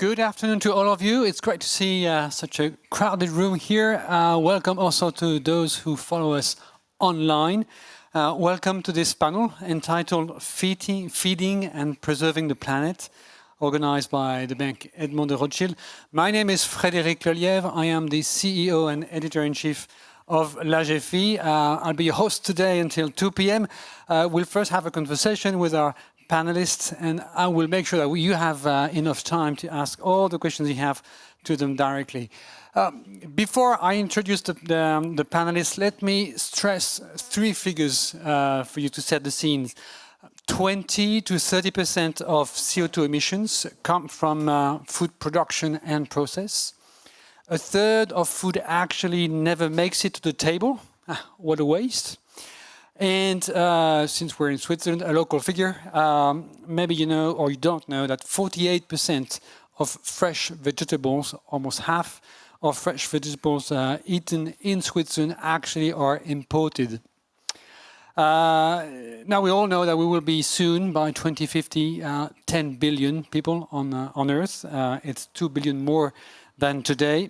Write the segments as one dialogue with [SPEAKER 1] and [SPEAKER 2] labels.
[SPEAKER 1] Good afternoon to all of you. It's great to see such a crowded room here. Welcome also to those who follow us online. Welcome to this panel entitled Feeding and Preserving the Planet, organized by the bank Edmond de Rothschild. My name is Frédéric Lelièvre. I am the CEO and Editor-in-Chief of l'AGFI. I'll be your host today until 2 p.m. We'll first have a conversation with our panelists, and I will make sure that you have enough time to ask all the questions you have to them directly. Before I introduce the panelists, let me stress three figures for you to set the scene. 20 to 30% of CO2 emissions come from food production and process. A third of food actually never makes it to the table. What a waste. And since we're in Switzerland, a local figure, maybe you know or you don't know that 48% of fresh vegetables, almost half of fresh vegetables eaten in Switzerland actually are imported. Now we all know that we will be soon, by 2050, 10 billion people on Earth. It's 2 billion more than today.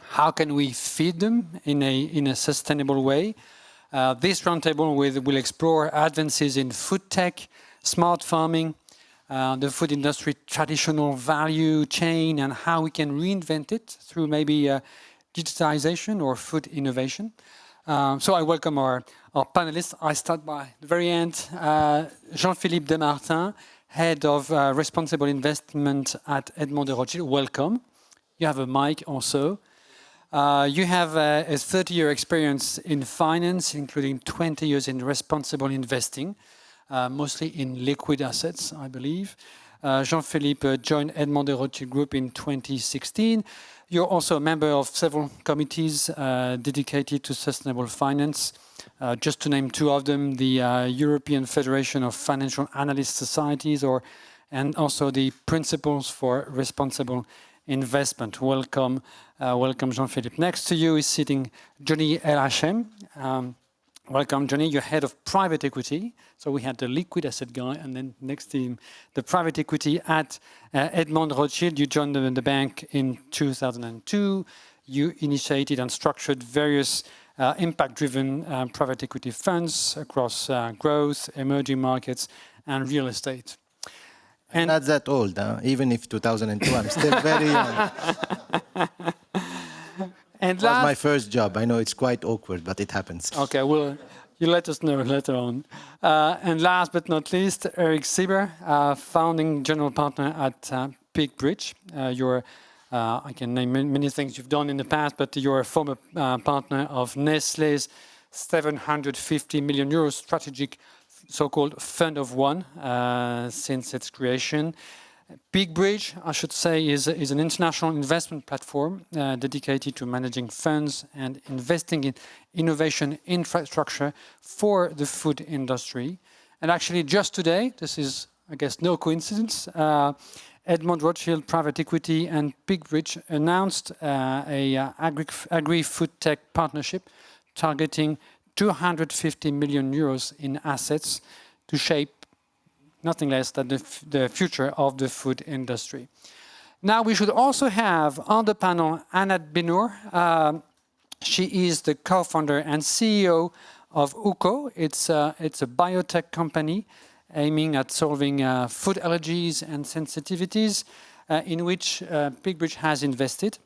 [SPEAKER 1] How can we feed them in a sustainable way? This roundtable will explore advances in food tech, smart farming, the food industry traditional value chain, and how we can reinvent it through maybe digitization or food innovation. So I welcome our panelists. I start by the very end. Jean-Philippe Desmartins, Head of Responsible Investment at Edmond de Rothschild. Welcome. You have a mic also. You have a 30-year experience in finance, including 20 years in responsible investing, mostly in liquid assets, I believe. Jean-Philippe joined Edmond de Rothschild Group in 2016. You're also a member of several committees dedicated to sustainable finance. Just to name two of them, the European Federation of Financial Analyst Societies, and also the Principles for Responsible Investment. Welcome, Jean-Philippe. Next to you is sitting Johnny El Hachem. Welcome, Johnny. You're head of private equity. So we had the liquid asset guy, and then next to him, the private equity at Edmond Rothschild. You joined the bank in 2002. You initiated and structured various impact-driven private equity funds across growth, emerging markets, and real estate.
[SPEAKER 2] I'm not that old, huh? Even if 2002, I'm still very young.
[SPEAKER 1] And
[SPEAKER 2] it was my first job. I know it's quite awkward, but it happens.
[SPEAKER 1] Okay, well, you let us know later on. And last but not least, Eric Sieber, founding general partner at Bridge. I can name many things you've done in the past, but you're a former partner of Nestlé's 750 million euro strategic so-called Fund of One since its creation. Bridge, I should say, is an international investment platform dedicated to managing funds and investing in innovation infrastructure for the food industry. And actually, just today, this is, I guess, no coincidence, Edmond Rothschild Private Equity and Bridge announced a agri-food tech partnership targeting 250 million euros in assets to shape nothing less than the future of the food industry. Now, we should also have on the panel Anat Binur. She is the co-founder and CEO of UCO. It's a biotech company aiming at solving food allergies and sensitivities in which Bridge has invested.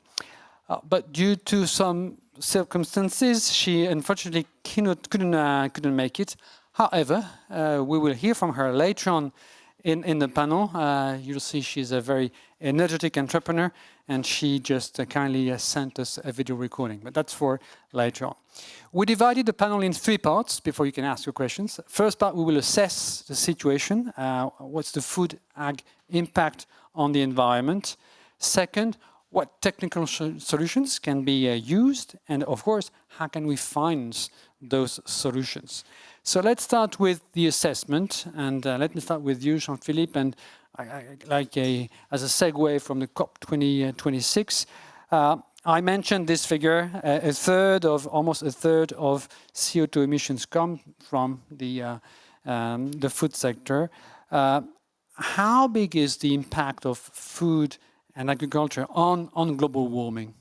[SPEAKER 1] But due to some circumstances, she unfortunately couldn't make it. However, we will hear from her later on in the panel. You'll see she's a very energetic entrepreneur, and she just kindly sent us a video recording, but that's for later on. We divided the panel in three parts before you can ask your questions. First part, we will assess the situation. What's the food ag impact on the environment? Second, what technical solutions can be used? And of course, how can we finance those solutions? So let's start with the assessment, and let me start with you, Jean-Philippe, and as a segue from the COP 2026, I mentioned this figure, almost a third of CO2 emissions come from the food sector. How big is the impact of food and agriculture on global warming?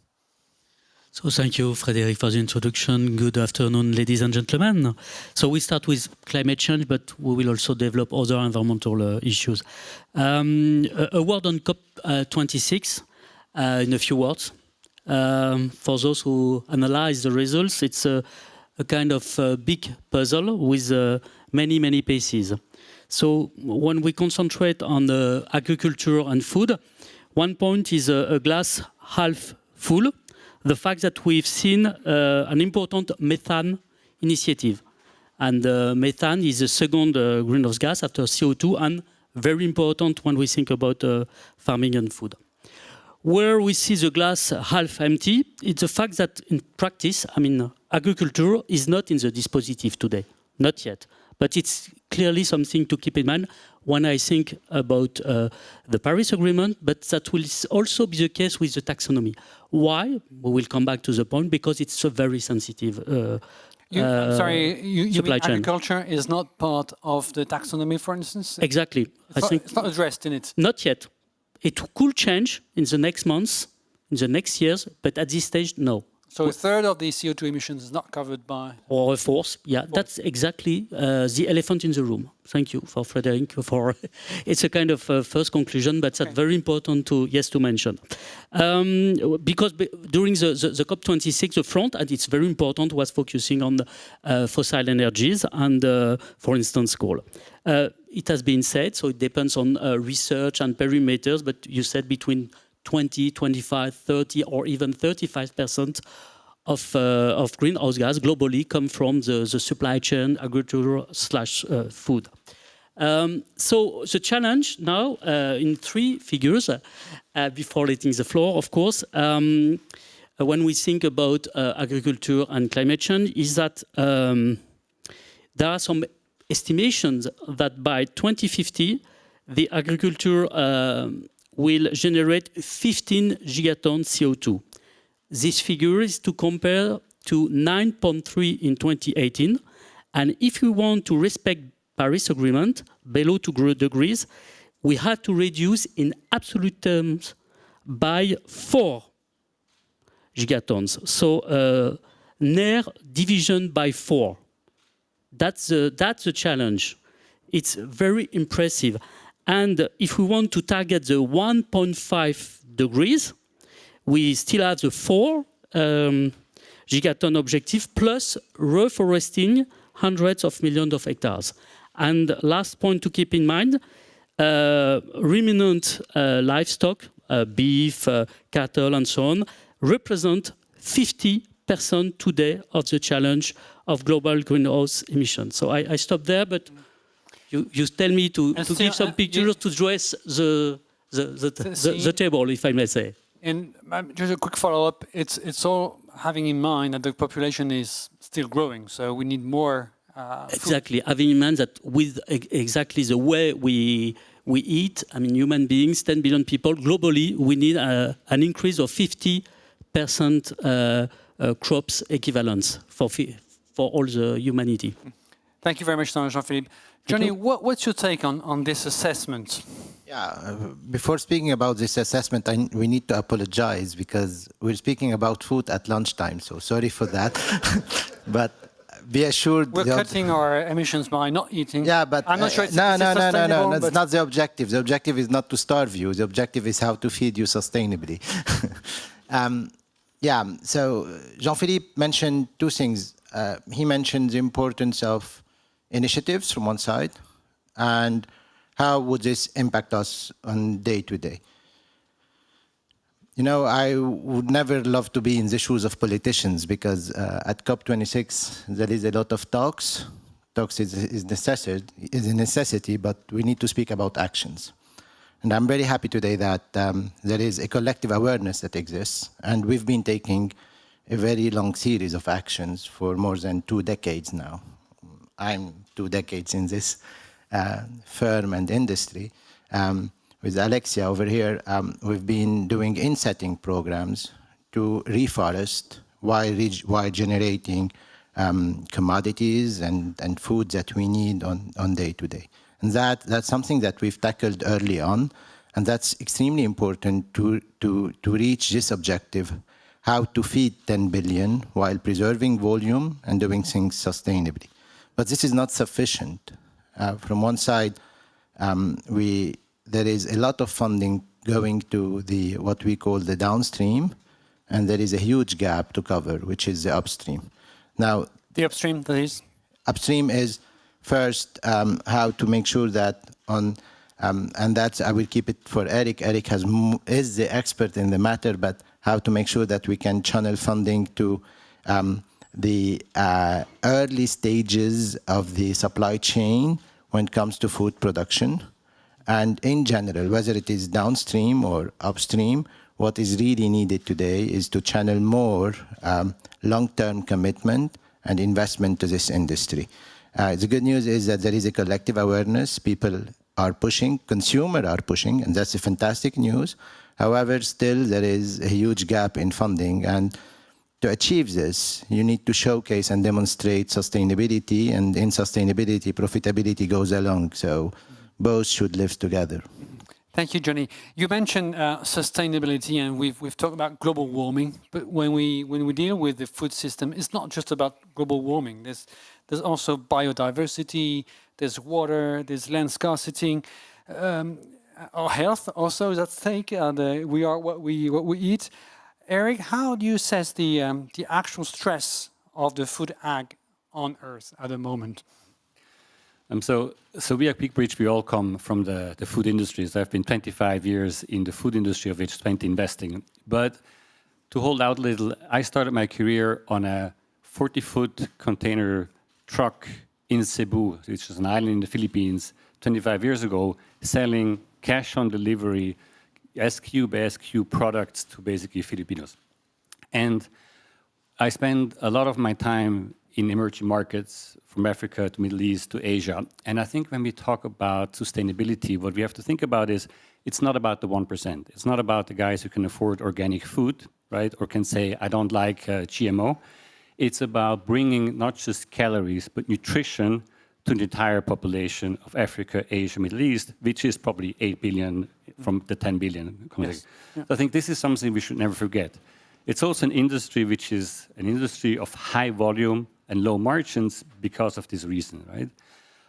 [SPEAKER 3] So thank you, Frédéric, for the introduction. Good afternoon, ladies and gentlemen. So we start with climate change, but we will also develop other environmental issues. A word on COP26 in a few words. For those who analyze the results, it's a kind of big puzzle with many, many pieces. So when we concentrate on agriculture and food, one point is a glass half full. The fact that we've seen an important methane initiative. And methane is the second greenhouse gas after CO2 and very important when we think about farming and food. Where we see the glass half empty, it's the fact that in practice, agriculture is not in the dispositive today, not yet. But it's clearly something to keep in mind when I think about the Paris Agreement, but that will also be the case with the taxonomy. Why? We will come back to the point, because it's a very sensitive
[SPEAKER 1] you mean
[SPEAKER 3] supply chain.
[SPEAKER 1] Agriculture is not part of the taxonomy, for instance?
[SPEAKER 3] Exactly.
[SPEAKER 1] It's not addressed in it?
[SPEAKER 3] Not yet. It could change in the next months, in the next years, but at this stage, no.
[SPEAKER 1] So a third of the CO2 emissions is not covered by...
[SPEAKER 3] Or a fourth, yeah. That's exactly the elephant in the room. Thank you for Frédéric. It's a kind of first conclusion, but that's very important to mention. Because during the COP26, the front, and it's very important, was focusing on fossil energies and, for instance, coal. It has been said, so it depends on research and perimeters, but you said between 20, 25, 30, or even 35% of greenhouse gas globally come from the supply chain, agriculture/food. So the challenge now in three figures, before letting the floor, of course, when we think about agriculture and climate change, is that there are some estimations that by 2050, the agriculture will generate 15 gigatons CO2. This figure is to compare to 9.3 in 2018. And if we want to respect Paris Agreement, below 2 degrees, we have to reduce in absolute terms by 4 gigatons. So near division by 4. That's the challenge. It's very impressive. And if we want to target the 1.5 degrees, we still have the 4 gigaton objective plus reforesting hundreds of millions of hectares. And last point to keep in mind, ruminant livestock, beef, cattle, and so on, represent 50% today of the challenge of global greenhouse emissions. So I stop there, but you tell me to give some pictures to address the table, if I may say.
[SPEAKER 1] And just a quick follow-up, it's all having in mind that the population is still growing, so we need more
[SPEAKER 3] Exactly, having in mind that with exactly the way we eat, human beings, 10 billion people, globally, we need an increase of 50% crops equivalence for all the humanity.
[SPEAKER 1] Thank you very much, Jean-Philippe. Johnny, what's your take on this assessment?
[SPEAKER 2] Yeah, before speaking about this assessment, we need to apologize because we're speaking about food at lunchtime, so sorry for that. But be assured...
[SPEAKER 1] We're cutting our emissions by not eating.
[SPEAKER 2] Yeah, but
[SPEAKER 1] I'm not sure it's
[SPEAKER 2] no,
[SPEAKER 1] sustainable.
[SPEAKER 2] That's not the objective. The objective is not to starve you. The objective is how to feed you sustainably. Yeah, so Jean-Philippe mentioned two things. He mentioned the importance of initiatives from one side, and how would this impact us on day-to-day. You know, I would never love to be in the shoes of politicians because at COP26 there is a lot of talks. Talks is a necessity, but we need to speak about actions. And I'm very happy today that there is a collective awareness that exists, and we've been taking a very long series of actions for more than 2 decades now. I'm 2 decades in this firm and industry. With Alexia over here, we've been doing insetting programs to reforest while generating commodities and food that we need on day to day. And that's something that we've tackled early on. And that's extremely important to reach this objective, how to feed 10 billion while preserving volume and doing things sustainably. But this is not sufficient. From one side, there is a lot of funding going to what we call the downstream, and there is a huge gap to cover, which is the upstream. Now,
[SPEAKER 1] the upstream, that is?
[SPEAKER 2] Upstream is first how to make sure that and that's, I will keep it for Eric. Eric is the expert in the matter, but how to make sure that we can channel funding to the early stages of the supply chain when it comes to food production. And in general, whether it is downstream or upstream, what is really needed today is to channel more long-term commitment and investment to this industry. The good news is that there is a collective awareness. People are pushing, consumers are pushing, and that's a fantastic news. However, still there is a huge gap in funding, and to achieve this, you need to showcase and demonstrate sustainability, and in sustainability, profitability goes along. So both should live together.
[SPEAKER 1] Thank you, Johnny. You mentioned sustainability, and we've talked about global warming. But when we deal with the food system, it's not just about global warming. There's also biodiversity. There's water. There's land scarcity. Our health also is at stake. We are what we eat. Eric, how do you assess the actual stress of the food ag on Earth at the moment?
[SPEAKER 4] So we at Peak Bridge, we all come from the food industries. I've been 25 years in the food industry, of which 20 investing. But to hold out a little, I started my career on a 40-foot container truck in Cebu, which is an island in the Philippines, 25 years ago, selling cash on delivery, SQ by SQ products to basically Filipinos. And I spend a lot of my time in emerging markets, from Africa to Middle East to Asia. And I think when we talk about sustainability, what we have to think about is it's not about the 1%. It's not about the guys who can afford organic food, right? Or can say, I don't like GMO. It's about bringing not just calories, but nutrition to the entire population of Africa, Asia, Middle East, which is probably 8 billion from the 10 billion. Yes. Yeah. So I think this is something we should never forget. It's also an industry which is an industry of high volume and low margins because of this reason, right?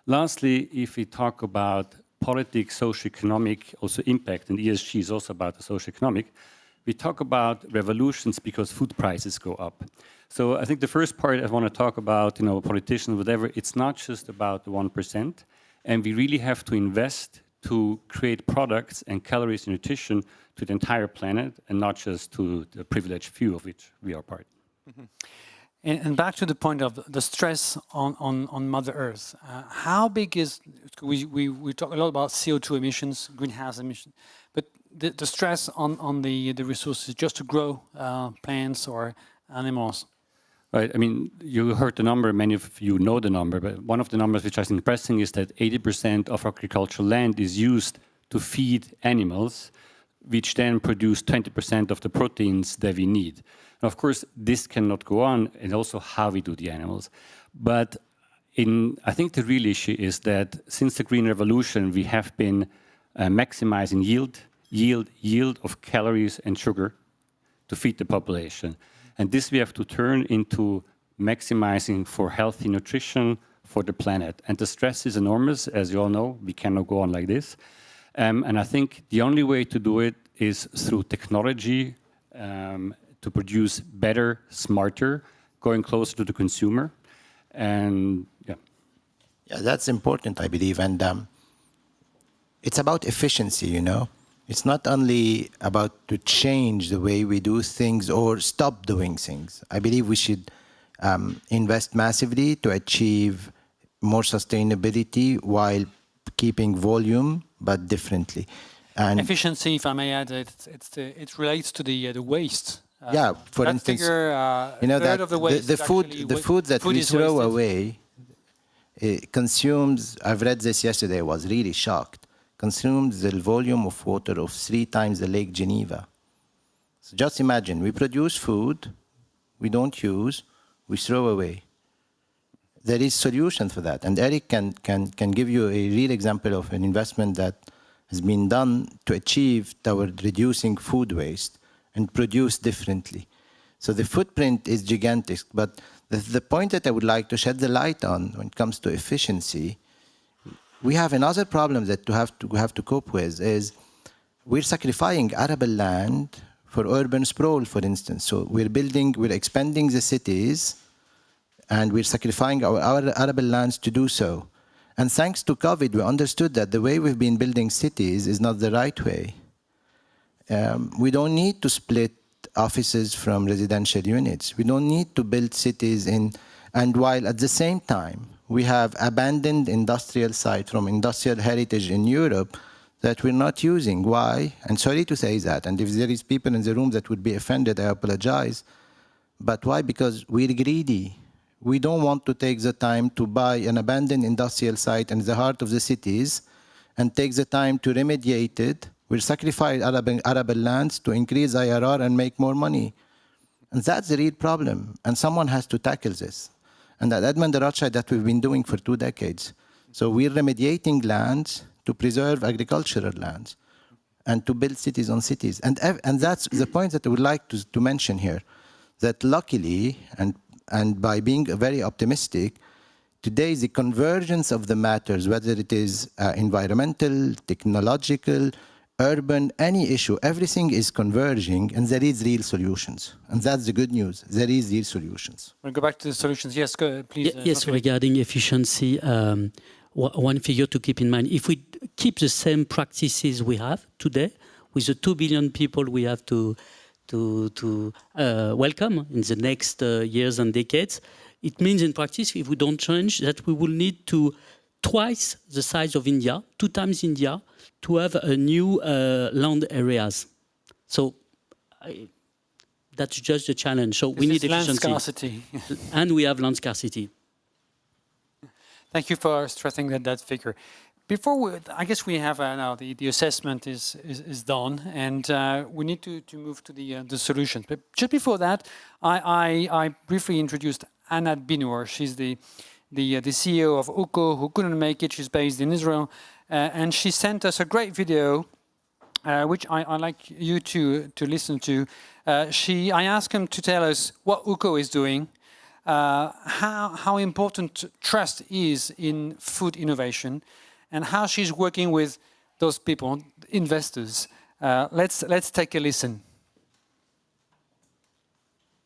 [SPEAKER 4] Lastly, if we talk about politics, socioeconomic, also impact, and ESG is also about the socioeconomic, we talk about revolutions because food prices go up. So I think the first part I want to talk about, politicians, whatever, it's not just about the 1%, and we really have to invest to create products and calories and nutrition to the entire planet and not just to the privileged few of which we are part.
[SPEAKER 1] Mm-hmm. And back to the point of the stress on Mother Earth. How big is, we talk a lot about CO2 emissions, greenhouse emissions, but the stress on the resources just to grow plants or animals?
[SPEAKER 4] Right. I mean, you heard the number, many of you know the number, but one of the numbers which is impressive is that 80% of agricultural land is used to feed animals, which then produce 20% of the proteins that we need. And of course, this cannot go on, and also how we do the animals. But I think the real issue is that since the Green Revolution, we have been maximizing yield of calories and sugar to feed the population. And this we have to turn into maximizing for healthy nutrition for the planet. And the stress is enormous, as you all know. We cannot go on like this. And I think the only way to do it is through technology to produce better, smarter, going closer to the consumer. And yeah.
[SPEAKER 2] Yeah, that's important, I believe. And it's about efficiency, It's not only about to change the way we do things or stop doing things. I believe we should invest massively to achieve more sustainability while keeping volume, but differently. And
[SPEAKER 1] efficiency, if I may add, it relates to the waste.
[SPEAKER 2] Yeah, for instance,
[SPEAKER 1] figure,
[SPEAKER 2] that the food that we throw away consumes. I've read this yesterday. I was really shocked. Consumes the volume of water of 3 times the Lake Geneva. So just imagine, we produce food, we don't use, we throw away. There is solution for that, and Eric can give you a real example of an investment that has been done to achieve toward reducing food waste and produce differently. So the footprint is gigantic, but the point that I would like to shed the light on when it comes to efficiency, we have another problem that we have to cope with is we're sacrificing arable land for urban sprawl, for instance. So we're expanding the cities and we're sacrificing our arable lands to do so. And thanks to COVID, we understood that the way we've been building cities is not the right way. We don't need to split offices from residential units. We don't need to build cities and while at the same time, we have abandoned industrial sites from industrial heritage in Europe that we're not using. Why? And sorry to say that, and if there is people in the room that would be offended, I apologize. But why? Because we're greedy. We don't want to take the time to buy an abandoned industrial site in the heart of the cities and take the time to remediate it. We'll sacrifice arable lands to increase IRR and make more money. And that's the real problem. And someone has to tackle this. And that Edmund Rothschild that we've been doing for 2 decades. So we're remediating lands to preserve agricultural lands and to build cities on cities. And that's the point that I would like to mention here, that luckily, and by being very optimistic, today the convergence of the matters, whether it is environmental, technological, urban, any issue, everything is converging and there is real solutions. And that's the good news. There is real solutions.
[SPEAKER 1] We'll go back to the solutions. Yes, go ahead, please.
[SPEAKER 3] Yes, regarding efficiency, one figure to keep in mind. If we keep the same practices we have today, with the 2 billion people we have to welcome in the next years and decades, it means in practice, if we don't change, that we will need to twice the size of India, 2 times India, to have a new land areas. So that's just a challenge. So we need efficiency.
[SPEAKER 1] Land scarcity.
[SPEAKER 3] And we have land scarcity.
[SPEAKER 1] Thank you for stressing that figure. Before I guess we have now the assessment is done, and we need to move to the solutions. But just before that, I briefly introduced Anat Binur. She's the CEO of UCO, who couldn't make it. She's based in Israel, and she sent us a great video, which I'd like you to listen to. I asked him to tell us what UCO is doing, how important trust is in food innovation, and how she's working with those people, investors. Let's take a listen.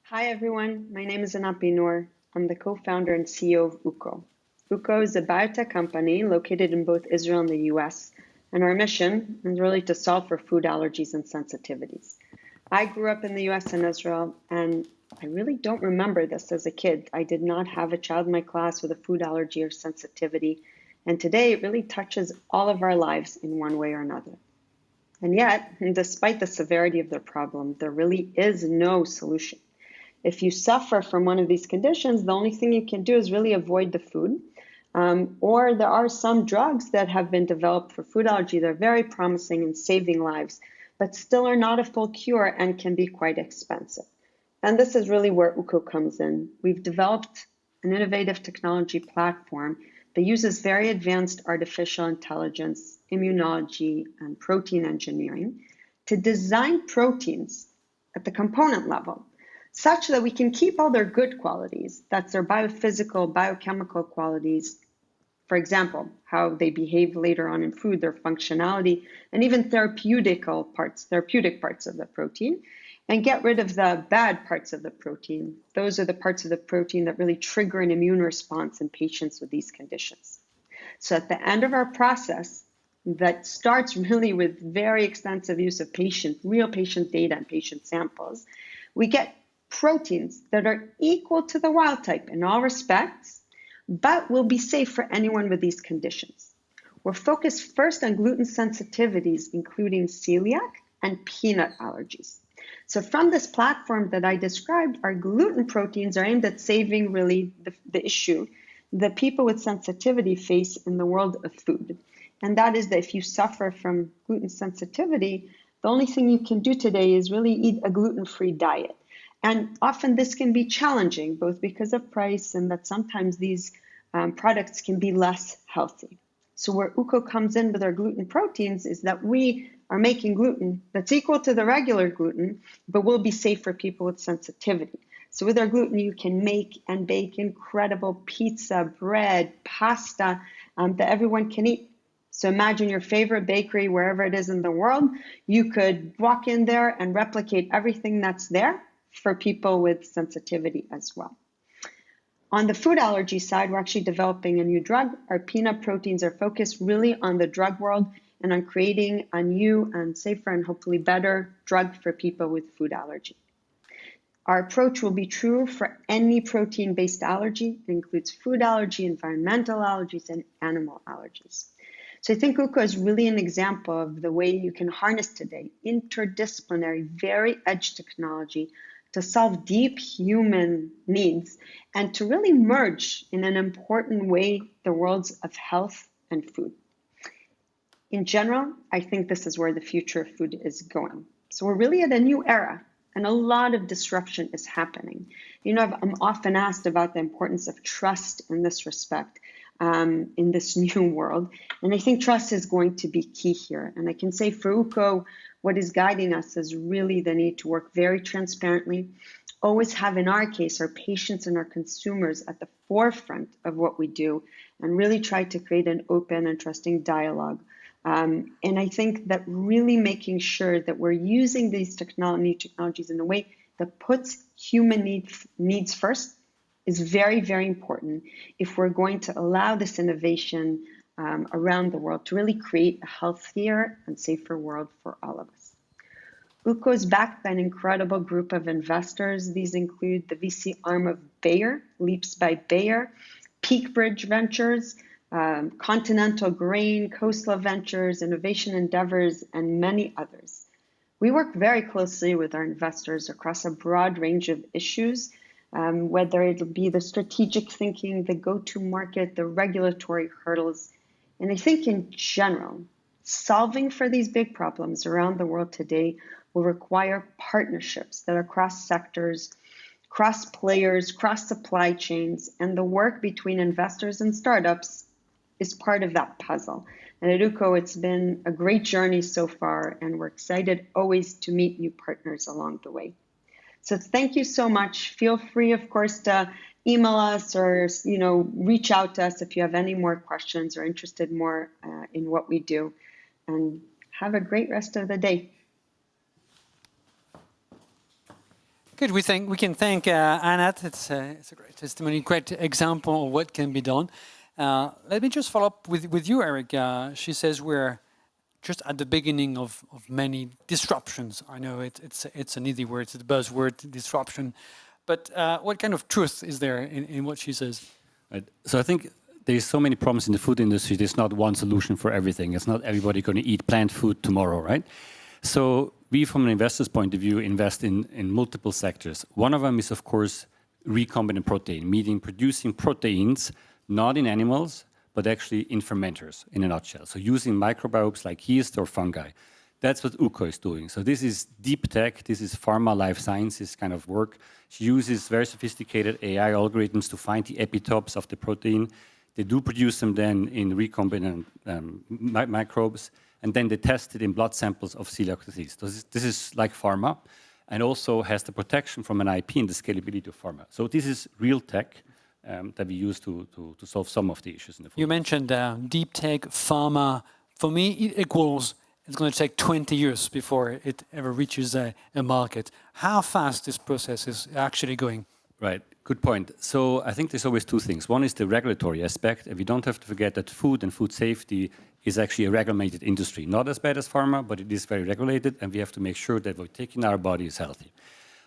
[SPEAKER 5] Hi everyone, my name is Anat Binur. I'm the co-founder and CEO of UCO. UCO is a biotech company located in both Israel and the US, and our mission is really to solve for food allergies and sensitivities. I grew up in the US and Israel, and I really don't remember this as a kid. I did not have a child in my class with a food allergy or sensitivity, and today it really touches all of our lives in one way or another. And yet, despite the severity of the problem, there really is no solution. If you suffer from one of these conditions, the only thing you can do is really avoid the food. Or there are some drugs that have been developed for food allergy that are very promising in saving lives, but still are not a full cure and can be quite expensive. And this is really where UCO comes in. We've developed an innovative technology platform that uses very advanced artificial intelligence, immunology, and protein engineering to design proteins at the component level, such that we can keep all their good qualities, that's their biophysical, biochemical qualities, for example, how they behave later on in food, their functionality, and even therapeutic parts of the protein, and get rid of the bad parts of the protein. Those are the parts of the protein that really trigger an immune response in patients with these conditions. So at the end of our process, that starts really with very extensive use of real patient data and patient samples, we get proteins that are equal to the wild type in all respects, but will be safe for anyone with these conditions. We're focused first on gluten sensitivities, including celiac and peanut allergies. So from this platform that I described, our gluten proteins are aimed at saving really the issue that people with sensitivity face in the world of food. And that is that if you suffer from gluten sensitivity, the only thing you can do today is really eat a gluten-free diet. And often this can be challenging, both because of price and that sometimes these products can be less healthy. So where UCO comes in with our gluten proteins is that we are making gluten that's equal to the regular gluten, but will be safe for people with sensitivity. So with our gluten, you can make and bake incredible pizza, bread, pasta that everyone can eat. So imagine your favorite bakery, wherever it is in the world, you could walk in there and replicate everything that's there for people with sensitivity as well. On the food allergy side, we're actually developing a new drug. Our peanut proteins are focused really on the drug world and on creating a new and safer and hopefully better drug for people with food allergy. Our approach will be true for any protein-based allergy. It includes food allergy, environmental allergies, and animal allergies. So I think UCO is really an example of the way you can harness today interdisciplinary, very edge technology to solve deep human needs and to really merge in an important way the worlds of health and food. In general, I think this is where the future of food is going. So we're really at a new era and a lot of disruption is happening. You know, I'm often asked about the importance of trust in this respect. In this new world. And I think trust is going to be key here. And I can say for UCO, what is guiding us is really the need to work very transparently, always have in our case our patients and our consumers at the forefront of what we do, and really try to create an open and trusting dialogue. And I think that really making sure that we're using these technologies in a way that puts human needs first is very, very important if we're going to allow this innovation around the world to really create a healthier and safer world for all of us. UCO is backed by an incredible group of investors. These include the VC arm of Bayer, Leaps by Bayer, Peakbridge Ventures, Continental Grain, Khosla Ventures, Innovation Endeavors, and many others. We work very closely with our investors across a broad range of issues, whether it'll be the strategic thinking, the go-to-market, the regulatory hurdles. And I think in general, solving for these big problems around the world today will require partnerships that are cross sectors, cross players, cross supply chains, and the work between investors and startups is part of that puzzle. And at UCO, it's been a great journey so far, and we're excited always to meet new partners along the way. So thank you so much. Feel free, of course, to email us or reach out to us if you have any more questions or interested more in what we do. And have a great rest of the day.
[SPEAKER 1] Good. We can thank Anat. It's a great testimony, great example of what can be done. Let me just follow up with you, Eric. She says we're just at the beginning of many disruptions. I know it's an easy word, it's a buzzword, disruption. But what kind of truth is there in what she says?
[SPEAKER 4] Right. So I think there's so many problems in the food industry. There's not one solution for everything. It's not everybody going to eat plant food tomorrow, right? So we, from an investor's point of view, invest in multiple sectors. One of them is, of course, recombinant protein, meaning producing proteins not in animals, but actually in fermenters, in a nutshell. So using microbes like yeast or fungi. That's what UCO is doing. So this is deep tech, this is pharma life sciences kind of work. She uses very sophisticated AI algorithms to find the epitopes of the protein. They do produce them then in recombinant microbes, and then they test it in blood samples of celiac disease. So this is like pharma, and also has the protection from an IP and the scalability of pharma. So this is real tech. That we use to solve some of the issues in the food.
[SPEAKER 1] You mentioned deep tech, pharma. For me, it equals, it's going to take 20 years before it ever reaches a market. How fast this process is actually going?
[SPEAKER 4] Right, good point. So I think there's always two things. One is the regulatory aspect, and we don't have to forget that food and food safety is actually a regulated industry. Not as bad as pharma, but it is very regulated, and we have to make sure that what we take in our body is healthy.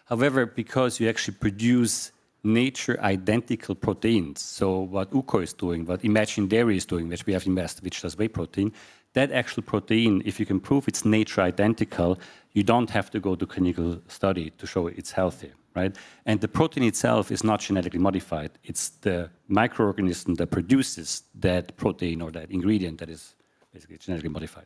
[SPEAKER 4] However, because you actually produce nature-identical proteins. So what UCO is doing, what Imagine Dairy is doing, which we have invested, which does whey protein, that actual protein, if you can prove it's nature-identical, you don't have to go to clinical study to show it's healthy, right? And the protein itself is not genetically modified. It's the microorganism that produces that protein or that ingredient that is basically genetically modified.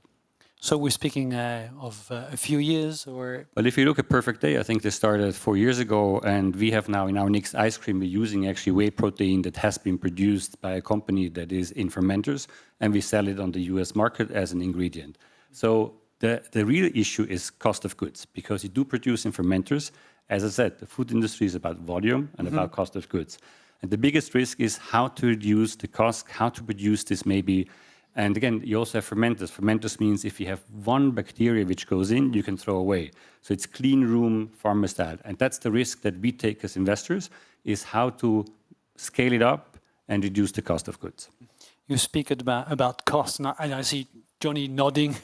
[SPEAKER 1] So we're speaking of a few years, or?
[SPEAKER 4] Well, if you look at Perfect Day, I think they started 4 years ago, and we have now in our next ice cream, we're using actually whey protein that has been produced by a company that is in fermenters, and we sell it on the US market as an ingredient. So the real issue is cost of goods, because you do produce in fermenters. As I said, the food industry is about volume and about cost of goods. And the biggest risk is how to reduce the cost, how to produce this maybe. And again, you also have fermenters. Fermenters means if you have one bacteria which goes in, you can throw away. So it's clean room farmer style. And that's the risk that we take as investors, is how to scale it up and reduce the cost of goods.
[SPEAKER 1] You speak about cost, and I see Johnny nodding.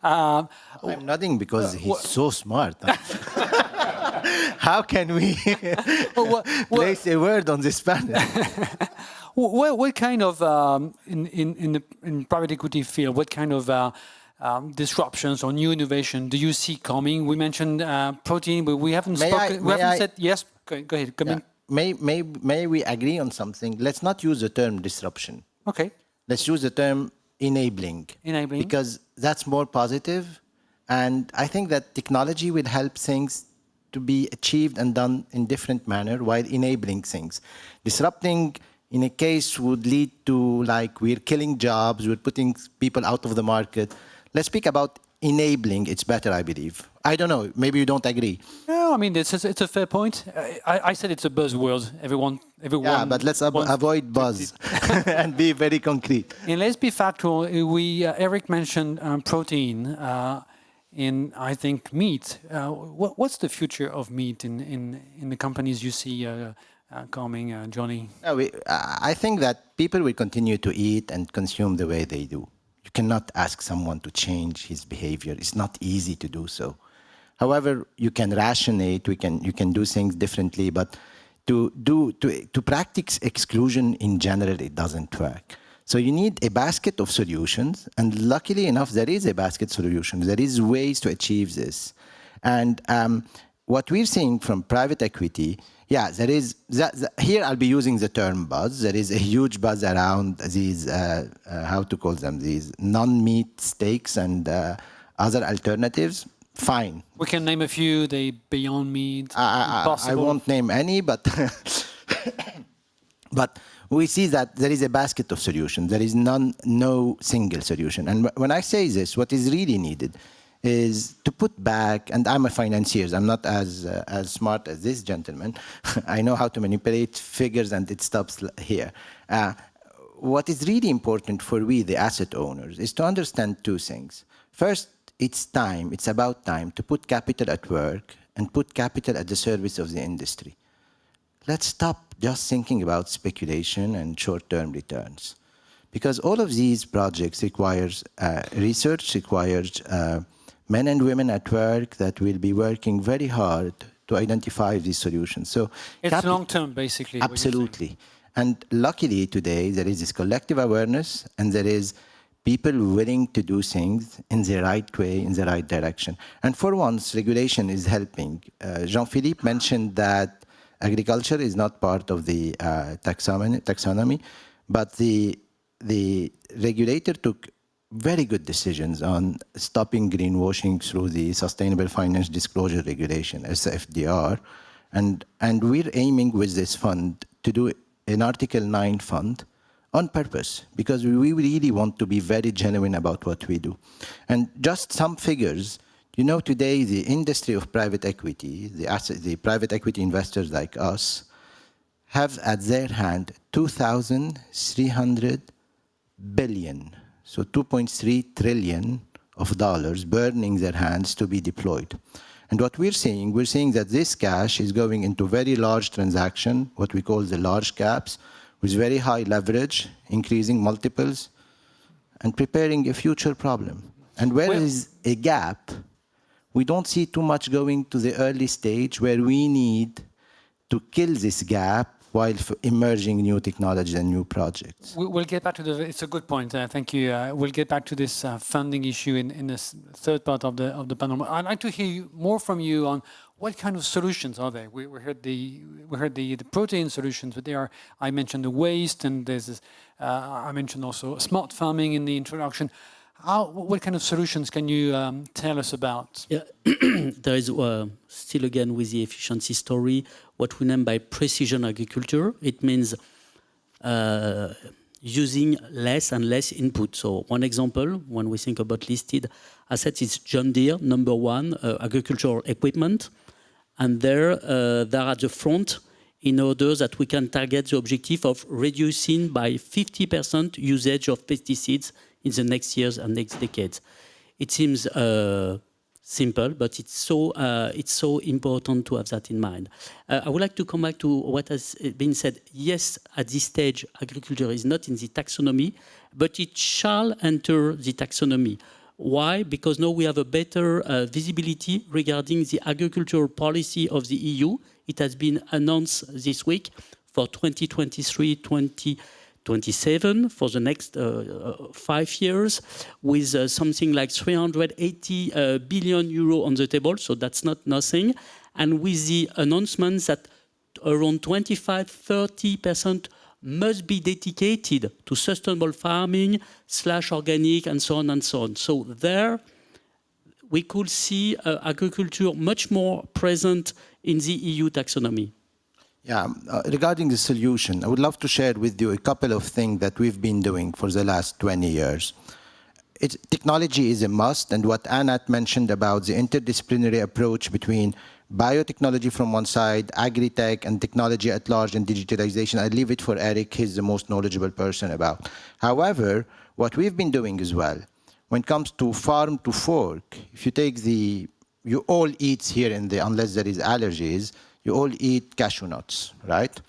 [SPEAKER 2] I'm nodding because he's so smart. How can we place a word on this panel?
[SPEAKER 1] What kind of, in private equity field, what kind of disruptions or new innovation do you see coming? We mentioned protein, but we haven't spoken. We haven't said yes. Go ahead. Come in.
[SPEAKER 2] May we agree on something? Let's not use the term disruption.
[SPEAKER 1] Okay.
[SPEAKER 2] Let's use the term enabling.
[SPEAKER 1] Enabling.
[SPEAKER 2] Because that's more positive, and I think that technology will help things to be achieved and done in different manner while enabling things. Disrupting, in a case, would lead to, like, we're killing jobs, we're putting people out of the market. Let's speak about enabling. It's better, I believe. I don't know. Maybe you don't agree.
[SPEAKER 1] No, I mean, it's a fair point. I said it's a buzzword. Everyone.
[SPEAKER 2] Yeah, but let's avoid buzz and be very concrete.
[SPEAKER 1] And let's be factual. Eric mentioned protein in, I think, meat. What's the future of meat in the companies you see coming, Johnny?
[SPEAKER 2] I think that people will continue to eat and consume the way they do. You cannot ask someone to change his behavior. It's not easy to do so. However, you can rationate. You can do things differently, but to practice exclusion in general, it doesn't work. So you need a basket of solutions, and luckily enough, there is a basket solution. There is ways to achieve this, and what we're seeing from private equity, yeah, there is. Here, I'll be using the term buzz. There is a huge buzz around these, how to call them, these non-meat steaks and other alternatives. Fine.
[SPEAKER 1] We can name a few. The Beyond Meat.
[SPEAKER 2] I won't name any, but but we see that there is a basket of solutions. There is no single solution. And when I say this, what is really needed is to put back, and I'm a financier, I'm not as smart as this gentleman. I know how to manipulate figures, and it stops here. What is really important for we, the asset owners, is to understand two things. First, it's about time to put capital at work and put capital at the service of the industry. Let's stop just thinking about speculation and short-term returns. Because all of these projects requires research, requires men and women at work that will be working very hard to identify these solutions. So
[SPEAKER 1] it's long-term, basically.
[SPEAKER 2] Absolutely. And luckily today, there is this collective awareness, and there is people willing to do things in the right way, in the right direction. And for once, regulation is helping. Jean-Philippe mentioned that agriculture is not part of the taxonomy, but the regulator took very good decisions on stopping greenwashing through the Sustainable Finance Disclosure Regulation, SFDR. And we're aiming with this fund to do an Article 9 fund on purpose, because we really want to be very genuine about what we do. And just some figures, you know, today the industry of private equity, the private equity investors like us, have at their hand 2,300 billion, so 2.3 trillion of dollars burning their hands to be deployed. And what we're seeing that this cash is going into very large transaction, what we call the large caps, with very high leverage, increasing multiples, and preparing a future problem. And where is a gap, we don't see too much going to the early stage where we need to kill this gap while emerging new technologies and new projects.
[SPEAKER 1] We'll get back to it's a good point, thank you. We'll get back to this funding issue in this third part of the panel. I'd like to hear more from you on what kind of solutions are there? We heard the protein solutions, but I mentioned the waste, and there's this, I mentioned also smart farming in the introduction. What kind of solutions can you tell us about?
[SPEAKER 3] Yeah, there is still again with the efficiency story, what we name by precision agriculture. It means using less and less input. So one example, when we think about listed assets, is John Deere, number one, agricultural equipment. And they're at the front in order that we can target the objective of reducing by 50% usage of pesticides in the next years and next decades. It seems simple, but it's so important to have that in mind. I would like to come back to what has been said. Yes, at this stage, agriculture is not in the taxonomy, but it shall enter the taxonomy. Why? Because now we have a better visibility regarding the agricultural policy of the EU. It has been announced this week for 2023-2027 for the next 5 years, with something like 380 billion euro on the table, so that's not nothing. And with the announcements that around 25-30% must be dedicated to sustainable farming / organic and so on and so on. So there we could see agriculture much more present in the EU taxonomy.
[SPEAKER 2] Yeah, regarding the solution, I would love to share with you a couple of things that we've been doing for the last 20 years. Technology is a must, and what Anat mentioned about the interdisciplinary approach between biotechnology from one side, agri-tech, and technology at large, and digitalization, I leave it for Eric. He's the most knowledgeable person about. However, what we've been doing as well, when it comes to farm to fork, if you take you all eat here unless there is allergies, you all eat cashew nuts, right?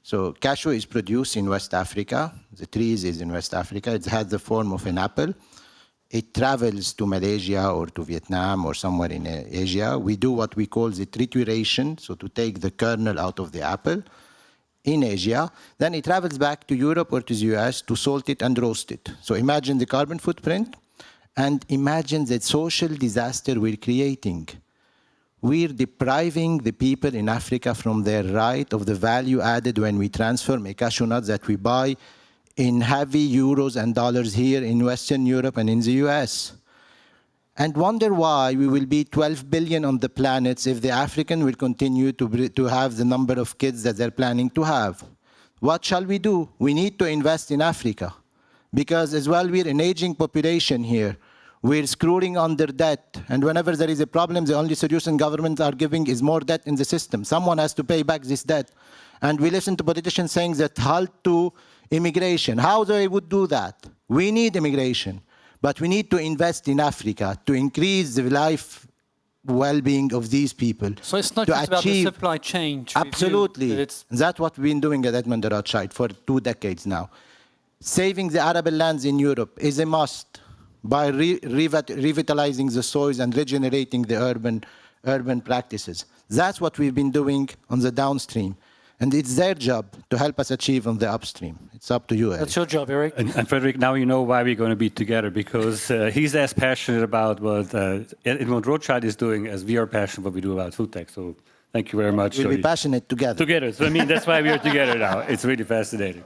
[SPEAKER 2] So cashew is produced in West Africa. The trees is in West Africa. It has the form of an apple. It travels to Malaysia or to Vietnam or somewhere in Asia. We do what we call the trituration, so to take the kernel out of the apple in Asia. Then it travels back to Europe or to the US to salt it and roast it. So imagine the carbon footprint and imagine the social disaster we're creating. We're depriving the people in Africa from their right of the value added when we transform a cashew nut that we buy in heavy euros and dollars here in Western Europe and in the US. And wonder why we will be 12 billion on the planet if the African will continue to have the number of kids that they're planning to have. What shall we do? We need to invest in Africa. Because as well, we're an aging population here. We're screwing under debt. And whenever there is a problem, the only solution governments are giving is more debt in the system. Someone has to pay back this debt. And we listen to politicians saying that halt to immigration. How they would do that? We need immigration. But we need to invest in Africa to increase the life well-being of these people.
[SPEAKER 1] So it's not just about the supply chain.
[SPEAKER 2] Absolutely. That's what we've been doing at Edmond de Rothschild for 2 decades now. Saving the arable lands in Europe is a must by revitalizing the soils and regenerating the urban practices. That's what we've been doing on the downstream. And it's their job to help us achieve on the upstream. It's up to you, Eric.
[SPEAKER 1] That's your job, Eric.
[SPEAKER 4] And Frederick, now you know why we're going to be together, because he's as passionate about what Edmond Rothschild is doing as we are passionate what we do about Foodtech. So thank you very much.
[SPEAKER 2] We'll be passionate together.
[SPEAKER 4] Together. So I mean, that's why we are together now. It's really fascinating.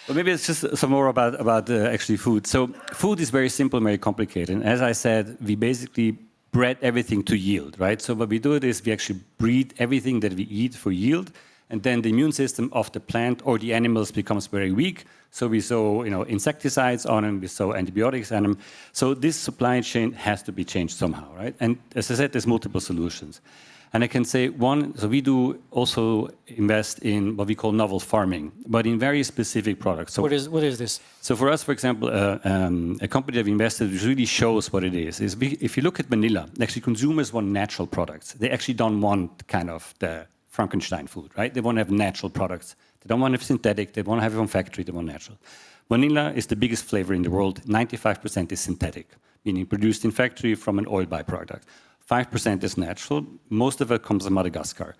[SPEAKER 4] Well, maybe it's just some more about actually food. So food is very simple and very complicated. And as I said, we basically bred everything to yield, right? So what we do is we actually breed everything that we eat for yield. And then the immune system of the plant or the animals becomes very weak. So we sow, insecticides on them, we sow antibiotics on them. So this supply chain has to be changed somehow, right? And as I said, there's multiple solutions. And I can say so we do also invest in what we call novel farming, but in very specific products. So
[SPEAKER 1] what is this?
[SPEAKER 4] So for us, for example, a company that we invested which really shows what it is if you look at vanilla, actually consumers want natural products. They actually don't want kind of the Frankenstein food, right? They want to have natural products. They don't want to have synthetic. They want to have it from factory. They want natural. Vanilla is the biggest flavor in the world. 95% is synthetic, meaning produced in factory from an oil byproduct. 5% is natural. Most of it comes from Madagascar.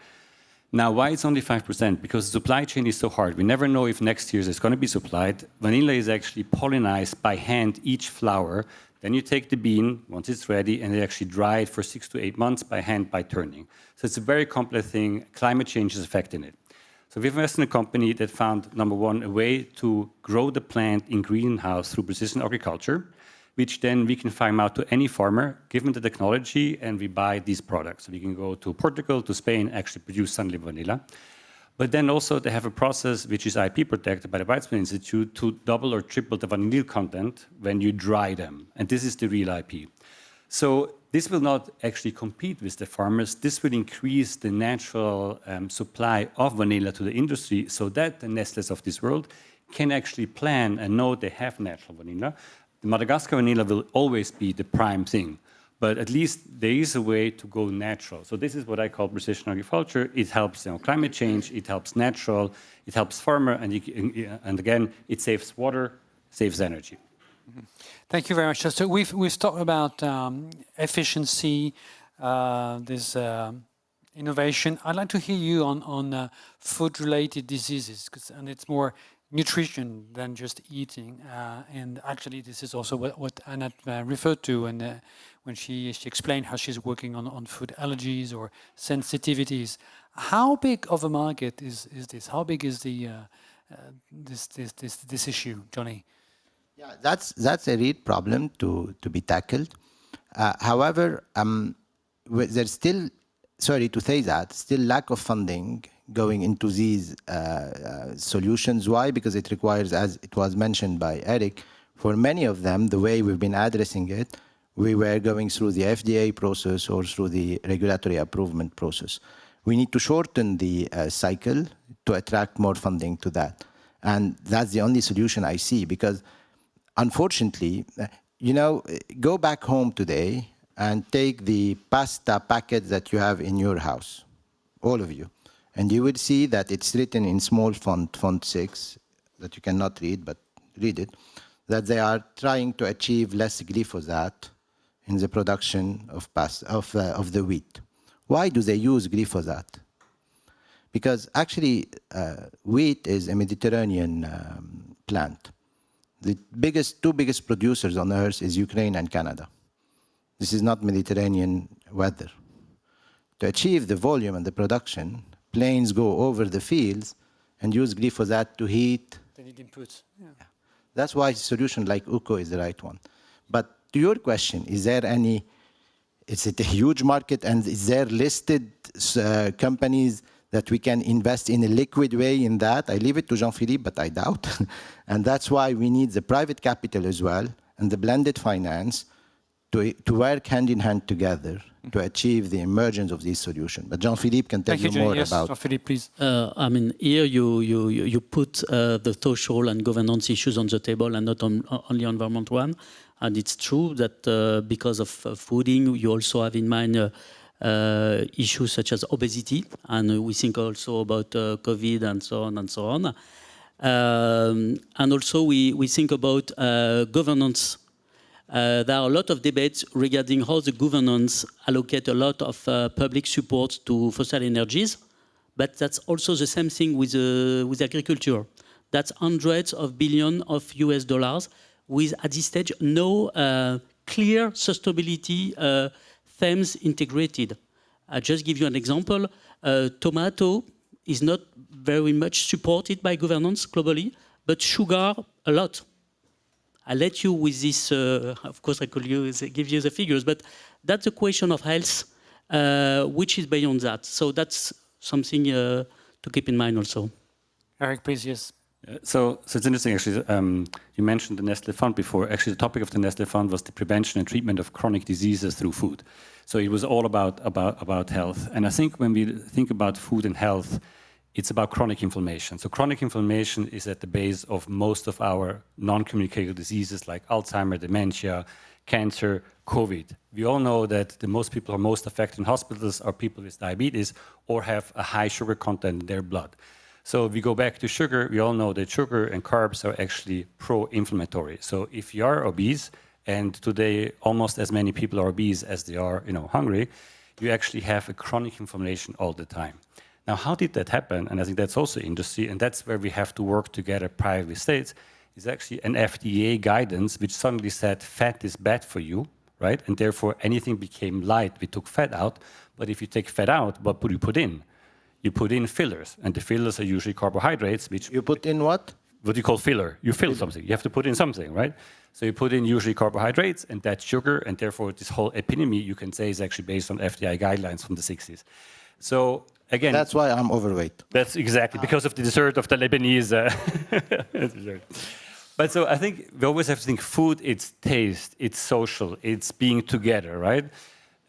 [SPEAKER 4] Now, why it's only 5%? Because the supply chain is so hard. We never know if next year it's going to be supplied. Vanilla is actually pollinized by hand, each flower. Then you take the bean, once it's ready, and they actually dry it for 6 to 8 months by hand, by turning. So it's a very complex thing. Climate change is affecting it. So we've invested in a company that found, number one, a way to grow the plant in greenhouse through precision agriculture. which then we can farm out to any farmer, give them the technology, and we buy these products. So we can go to Portugal, to Spain, actually produce Sunlight vanilla. But then also they have a process which is IP protected by the Weizmann Institute to double or triple the vanilla content when you dry them. And this is the real IP. So this will not actually compete with the farmers. This will increase the natural supply of vanilla to the industry so that the Nestles of this world can actually plan and know they have natural vanilla. The Madagascar vanilla will always be the prime thing. But at least there is a way to go natural. So this is what I call precision agriculture. It helps climate change, it helps natural, it helps farmer, and again, it saves water, saves energy.
[SPEAKER 1] Thank you very much. So we've talked about efficiency, this innovation. I'd like to hear you on food-related diseases, and it's more nutrition than just eating. And actually, this is also what Anna referred to when she explained how she's working on food allergies or sensitivities. How big of a market is this? How big is this issue, Johnny?
[SPEAKER 2] Yeah, that's a real problem to be tackled. However, there's still, sorry to say that, still lack of funding going into these solutions. Why? Because it requires, as it was mentioned by Eric, for many of them, the way we've been addressing it, we were going through the FDA process or through the regulatory approval process. We need to shorten the cycle to attract more funding to that. And that's the only solution I see, because unfortunately, go back home today and take the pasta packet that you have in your house, all of you. And you will see that it's written in small font 6, that you cannot read, but read it, that they are trying to achieve less glyphosate in the production of the wheat. Why do they use glyphosate? Because actually, wheat is a Mediterranean plant. The two biggest producers on earth is Ukraine and Canada. This is not Mediterranean weather. To achieve the volume and the production, planes go over the fields and use glyphosate to heat.
[SPEAKER 1] They need inputs. Yeah.
[SPEAKER 2] That's why a solution like UCO is the right one. But to your question, is it a huge market, and is there listed companies that we can invest in a liquid way in that? I leave it to Jean-Philippe, but I doubt. And that's why we need the private capital as well, and the blended finance to work hand in hand together to achieve the emergence of this solution. But Jean-Philippe can tell you more about.
[SPEAKER 1] Jean-Philippe, please.
[SPEAKER 3] Here you put the social and governance issues on the table, and not only environment one. And it's true that because of fooding, you also have in mind issues such as obesity, and we think also about COVID and so on and so on. And also we think about governance. There are a lot of debates regarding how the governance allocate a lot of public support to fossil energies, but that's also the same thing with agriculture. That's hundreds of billions of US dollars with, at this stage, no clear sustainability themes integrated. I'll just give you an example. Tomato is not very much supported by governance globally, but sugar, a lot. I'll let you with this, of course I could give you the figures, but that's a question of health, which is beyond that. So that's something to keep in mind also.
[SPEAKER 1] Eric, please, yes.
[SPEAKER 4] So it's interesting, actually. You mentioned the Nestle Fund before. Actually, the topic of the Nestle Fund was the prevention and treatment of chronic diseases through food. So it was all about health. And I think when we think about food and health, it's about chronic inflammation. So chronic inflammation is at the base of most of our non-communicable diseases like Alzheimer's, dementia, cancer, COVID. We all know that the most people who are most affected in hospitals are people with diabetes or have a high sugar content in their blood. So if we go back to sugar, we all know that sugar and carbs are actually pro-inflammatory. So if you are obese, and today almost as many people are obese as they are, hungry, you actually have a chronic inflammation all the time. Now, how did that happen? And I think that's also industry, and that's where we have to work together privately with states, is actually an FDA guidance which suddenly said fat is bad for you, right? And therefore anything became light. We took fat out, but if you take fat out, what would you put in? You put in fillers, and the fillers are usually carbohydrates, which...
[SPEAKER 2] You put in what?
[SPEAKER 4] what you call filler. You fill something. You have to put in something, right? So you put in usually carbohydrates, and that's sugar, and therefore this whole epinomy, you can say, is actually based on FDI guidelines from the 60s. So again,
[SPEAKER 2] That's why I'm overweight.
[SPEAKER 4] that's exactly because of the dessert of the Lebanese dessert. But so I think we always have to think food, it's taste, it's social, it's being together, right?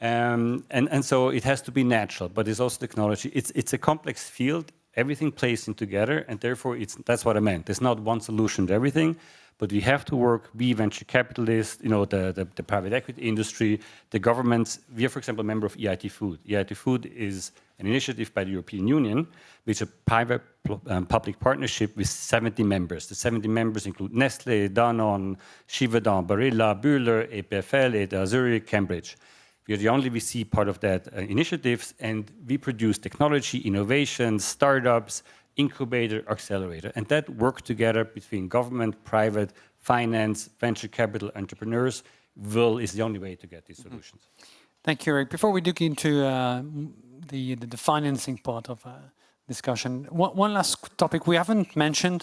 [SPEAKER 4] And so it has to be natural, but it's also technology. It's a complex field. Everything plays in together, and therefore that's what I meant. There's not one solution to everything, but we have to work, we venture capitalists, you know, the private equity industry, the governments. We are, for example, a member of EIT Food. EIT Food is an initiative by the European Union, which is a private public partnership with 70 members. The 70 members include Nestlé, Danone, Givaudan, Barilla, Bühler, EPFL, ETH Zurich, Cambridge. We are the only VC part of that initiatives, and we produce technology, innovations, startups, incubator, accelerator. And that work together between government, private, finance, venture capital, entrepreneurs is the only way to get these solutions.
[SPEAKER 1] Thank you, Eric. Before we dig into the financing part of discussion, one last topic we haven't mentioned.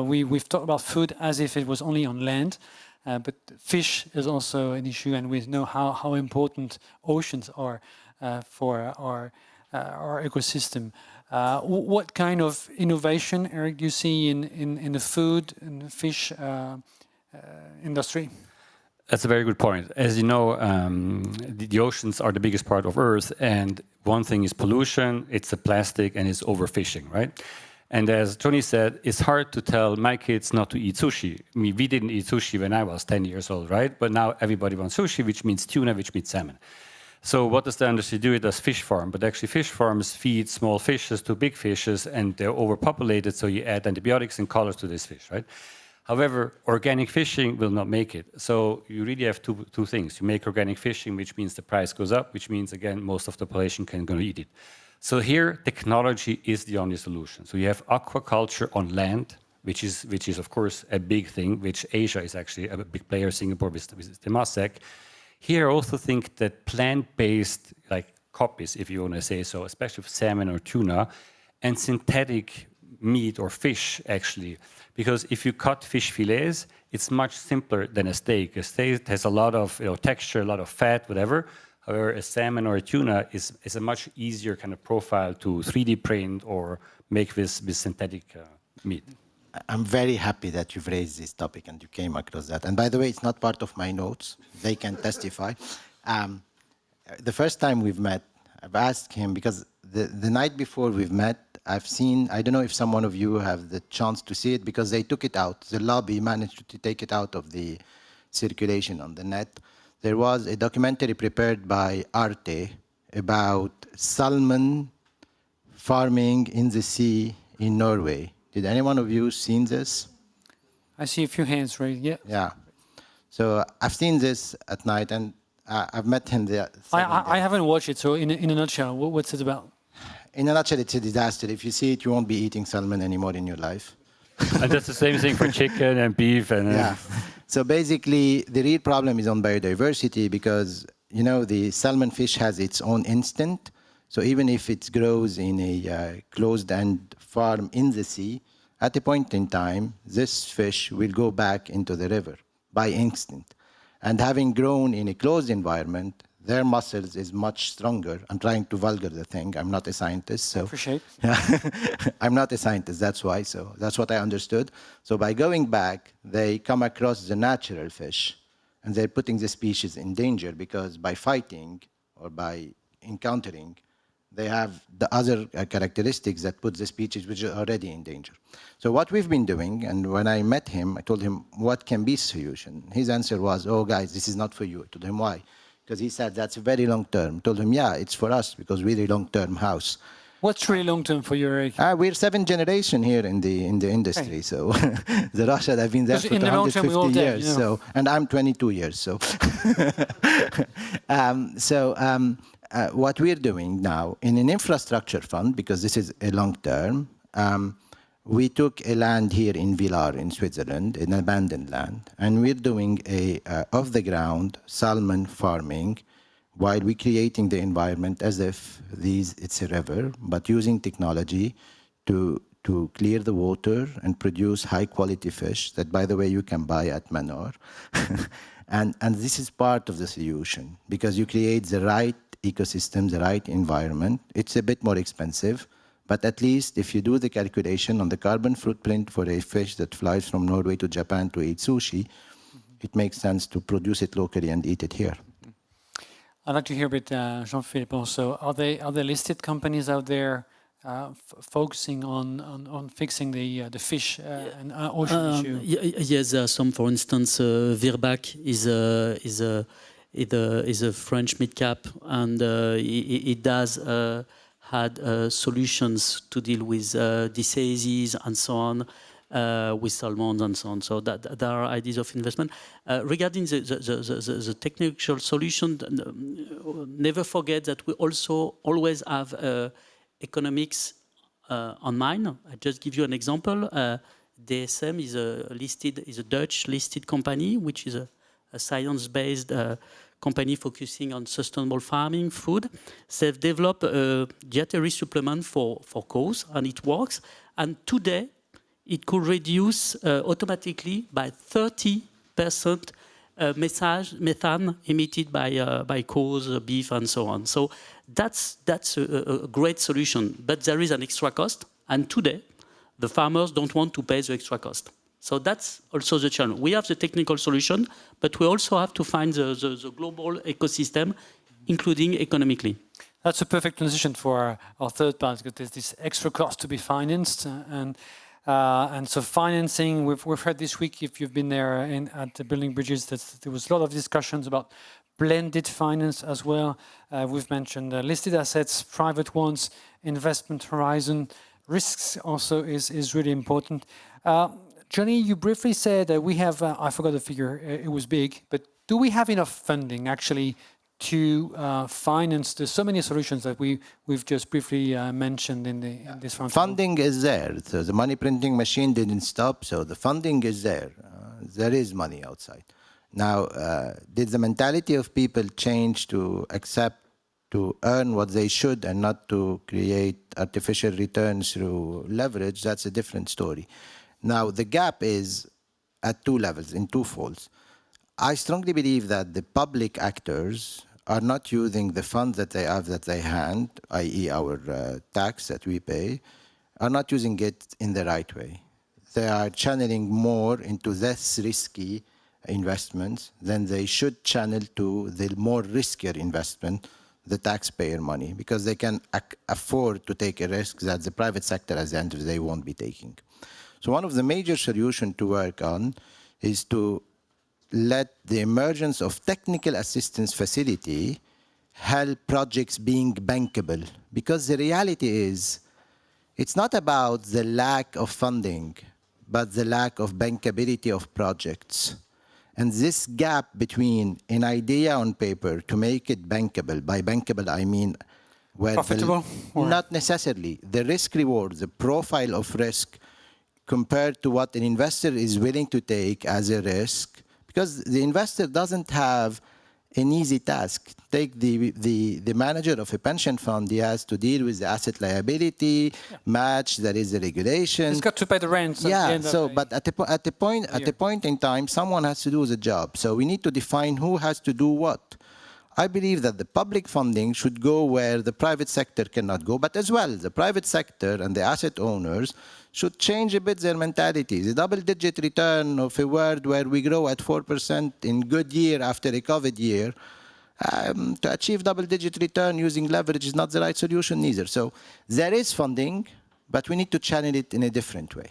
[SPEAKER 1] We've talked about food as if it was only on land. But fish is also an issue, and we know how important oceans are for our ecosystem. What kind of innovation, Eric, do you see in the food and the fish industry?
[SPEAKER 4] That's a very good point. As you know, the oceans are the biggest part of Earth, and one thing is pollution, it's the plastic, and it's overfishing, right? And as Tony said, it's hard to tell my kids not to eat sushi. I mean, we didn't eat sushi when I was 10 years old, right? But now everybody wants sushi, which means tuna, which means salmon. So what does the industry do? It does fish farm. But actually fish farms feed small fishes to big fishes, and they're overpopulated, so you add antibiotics and colors to this fish, right? However, organic fishing will not make it. So you really have two things. You make organic fishing, which means the price goes up, which means, again, most of the population can go eat it. So here, technology is the only solution. So you have aquaculture on land, which is of course a big thing, which Asia is actually a big player, Singapore with Temasek. Here I also think that plant-based, like copies, if you want to say so, especially with salmon or tuna, and synthetic meat or fish actually, because if you cut fish fillets, it's much simpler than a steak. A steak has a lot of texture, a lot of fat, whatever. However, a salmon or a tuna is a much easier kind of profile to 3D print or make with synthetic meat.
[SPEAKER 2] I'm very happy that you've raised this topic and you came across that. And by the way, it's not part of my notes. They can testify. The first time we've met, I've asked him, because the night before we've met, I've seen, I don't know if someone of you have the chance to see it, because they took it out. The lobby managed to take it out of the circulation on the net. There was a documentary prepared by Arte about salmon farming in the sea in Norway. Did any one of you seen this?
[SPEAKER 1] I see a few hands raised. Yeah.
[SPEAKER 2] Yeah. So I've seen this at night, and I've met him there.
[SPEAKER 1] I haven't watched it. So in a nutshell, what's it about?
[SPEAKER 2] In a nutshell, it's a disaster. If you see it, you won't be eating salmon anymore in your life.
[SPEAKER 4] And that's the same thing for chicken and beef. And
[SPEAKER 2] yeah. So basically, the real problem is on biodiversity, because, you know, the salmon fish has its own instinct. So even if it grows in a closed-end farm in the sea, at a point in time, this fish will go back into the river by instinct. And having grown in a closed environment, their muscles is much stronger. I'm trying to vulgar the thing. I'm not a scientist, so
[SPEAKER 1] Appreciate.
[SPEAKER 2] I'm not a scientist. That's why. So that's what I understood. So by going back, they come across the natural fish, and they're putting the species in danger, because by fighting or by encountering, they have the other characteristics that put the species which are already in danger. So what we've been doing, and when I met him, I told him, what can be the solution? His answer was, oh, guys, this is not for you. I told him, why? Because he said, that's very long term. I told him, yeah, it's for us, because we're a long-term house.
[SPEAKER 1] What's really long term for you, Eric?
[SPEAKER 2] We're 7th generation here in the industry. Okay. So the Russians have been there for 250 years. You know. So, and I'm 22 years. So, what we're doing now in an infrastructure fund, because this is a long term, we took a land here in Villars in Switzerland, an abandoned land, and we're doing a off-the-ground salmon farming while we're creating the environment as if it's a river, but using technology to to clear the water and produce high-quality fish that, by the way, you can buy at Manor. and this is part of the solution, because you create the right ecosystem, the right environment. It's a bit more expensive, but at least if you do the calculation on the carbon footprint for a fish that flies from Norway to Japan to eat sushi, it makes sense to produce it locally and eat it here.
[SPEAKER 1] I'd like to hear a bit, Jean-Philippe, also. Are there listed companies out there focusing on fixing the fish and ocean issue?
[SPEAKER 3] Yes, there are some. For instance, Virbac is a French mid-cap, and it does had solutions to deal with diseases and so on, with salmon and so on. So that there are ideas of investment. Regarding the technical solution, never forget that we also always have economics on mind. I just give you an example. DSM is a Dutch listed company, which is a science-based company focusing on sustainable farming, food. They've developed a dietary supplement for cows, and it works. And today, it could reduce automatically by 30% methane emitted by cows, beef, and so on. So that's a great solution. But there is an extra cost, and today, the farmers don't want to pay the extra cost. So that's also the challenge. We have the technical solution, but we also have to find the global ecosystem, including economically.
[SPEAKER 1] That's a perfect transition for our third part, because there's this extra cost to be financed. And so financing, we've heard this week, if you've been there at the Building Bridges, that there was a lot of discussions about blended finance as well. We've mentioned listed assets, private ones, investment horizon. Risks also is really important. Johnny, you briefly said that we have, I forgot the figure, it was big, but do we have enough funding actually to finance the so many solutions that we've just briefly mentioned in this round?
[SPEAKER 2] Funding is there. So the money printing machine didn't stop, so the funding is there. There is money outside. Now, did the mentality of people change to accept to earn what they should and not to create artificial returns through leverage? That's a different story. Now, the gap is at two levels, in two folds. I strongly believe that the public actors are not using the funds that they have that they hand, i.e. our tax that we pay, are not using it in the right way. They are channeling more into less risky investments than they should channel to the more riskier investment, the taxpayer money, because they can afford to take a risk that the private sector at the end of the day won't be taking. So one of the major solutions to work on is to let the emergence of technical assistance facility help projects being bankable. Because the reality is, it's not about the lack of funding, but the lack of bankability of projects. And this gap between an idea on paper to make it bankable, by bankable I mean where
[SPEAKER 1] profitable?
[SPEAKER 2] Not necessarily. The risk reward, the profile of risk compared to what an investor is willing to take as a risk, because the investor doesn't have an easy task. Take the manager of a pension fund, he has to deal with the asset liability, match, there is a regulation.
[SPEAKER 1] He's got to pay the rent.
[SPEAKER 2] Yeah, so, but at a point in time, someone has to do the job. So we need to define who has to do what. I believe that the public funding should go where the private sector cannot go, but as well, the private sector and the asset owners should change a bit their mentality. The double-digit return of a world where we grow at 4% in good year after a COVID year, to achieve double-digit return using leverage is not the right solution either. So there is funding, but we need to channel it in a different way.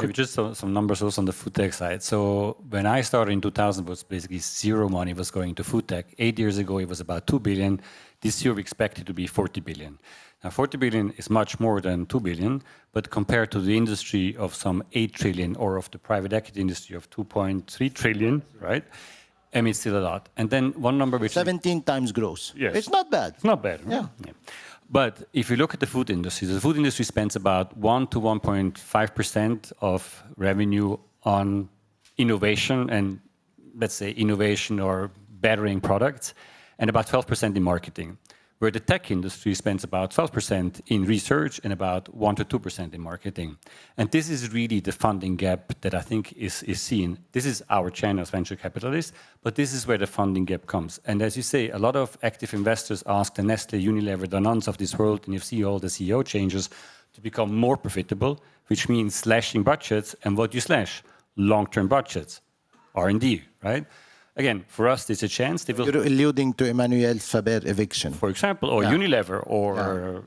[SPEAKER 4] Maybe just some numbers also on the Foodtech side. So when I started in 2000, it was basically zero money was going to Foodtech. 8 years ago, it was about 2 billion. This year, we expect it to be 40 billion. Now, 40 billion is much more than 2 billion, but compared to the industry of some 8 trillion or of the private equity industry of 2.3 trillion, right? I mean, it's still a lot. And then one number which
[SPEAKER 2] 17 times gross.
[SPEAKER 4] Yes.
[SPEAKER 2] It's not bad.
[SPEAKER 4] It's not bad.
[SPEAKER 2] Yeah.
[SPEAKER 4] But if you look at the food industry spends about 1 to 1.5% of revenue on innovation and, let's say, innovation or bettering products, and about 12% in marketing. where the tech industry spends about 12% in research and about 1 to 2% in marketing. And this is really the funding gap that I think is seen. This is our channel as venture capitalists, but this is where the funding gap comes. And as you say, a lot of active investors ask the Nestle, Unilever, Danones of this world, and you see all the CEO changes, to become more profitable, which means slashing budgets. And what you slash? Long-term budgets, R&D, right? Again, for us, there's a chance. They will.
[SPEAKER 2] You're alluding to Emmanuel Faber eviction,
[SPEAKER 4] For example, or Unilever, or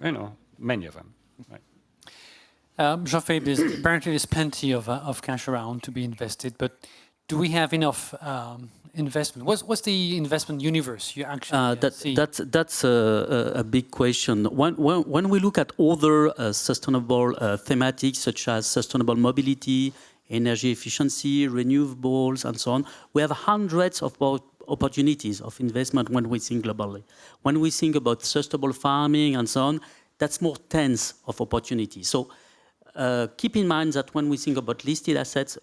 [SPEAKER 4] many of them. Right.
[SPEAKER 1] Jean-Philippe, apparently there's plenty of cash around to be invested, but do we have enough investment? What's the investment universe you actually see?
[SPEAKER 3] That's a big question. When we look at other sustainable thematics such as sustainable mobility, energy efficiency, renewables, and so on, we have hundreds of opportunities of investment when we think globally. When we think about sustainable farming and so on, that's more tens of opportunities. So keep in mind that when we think about listed assets,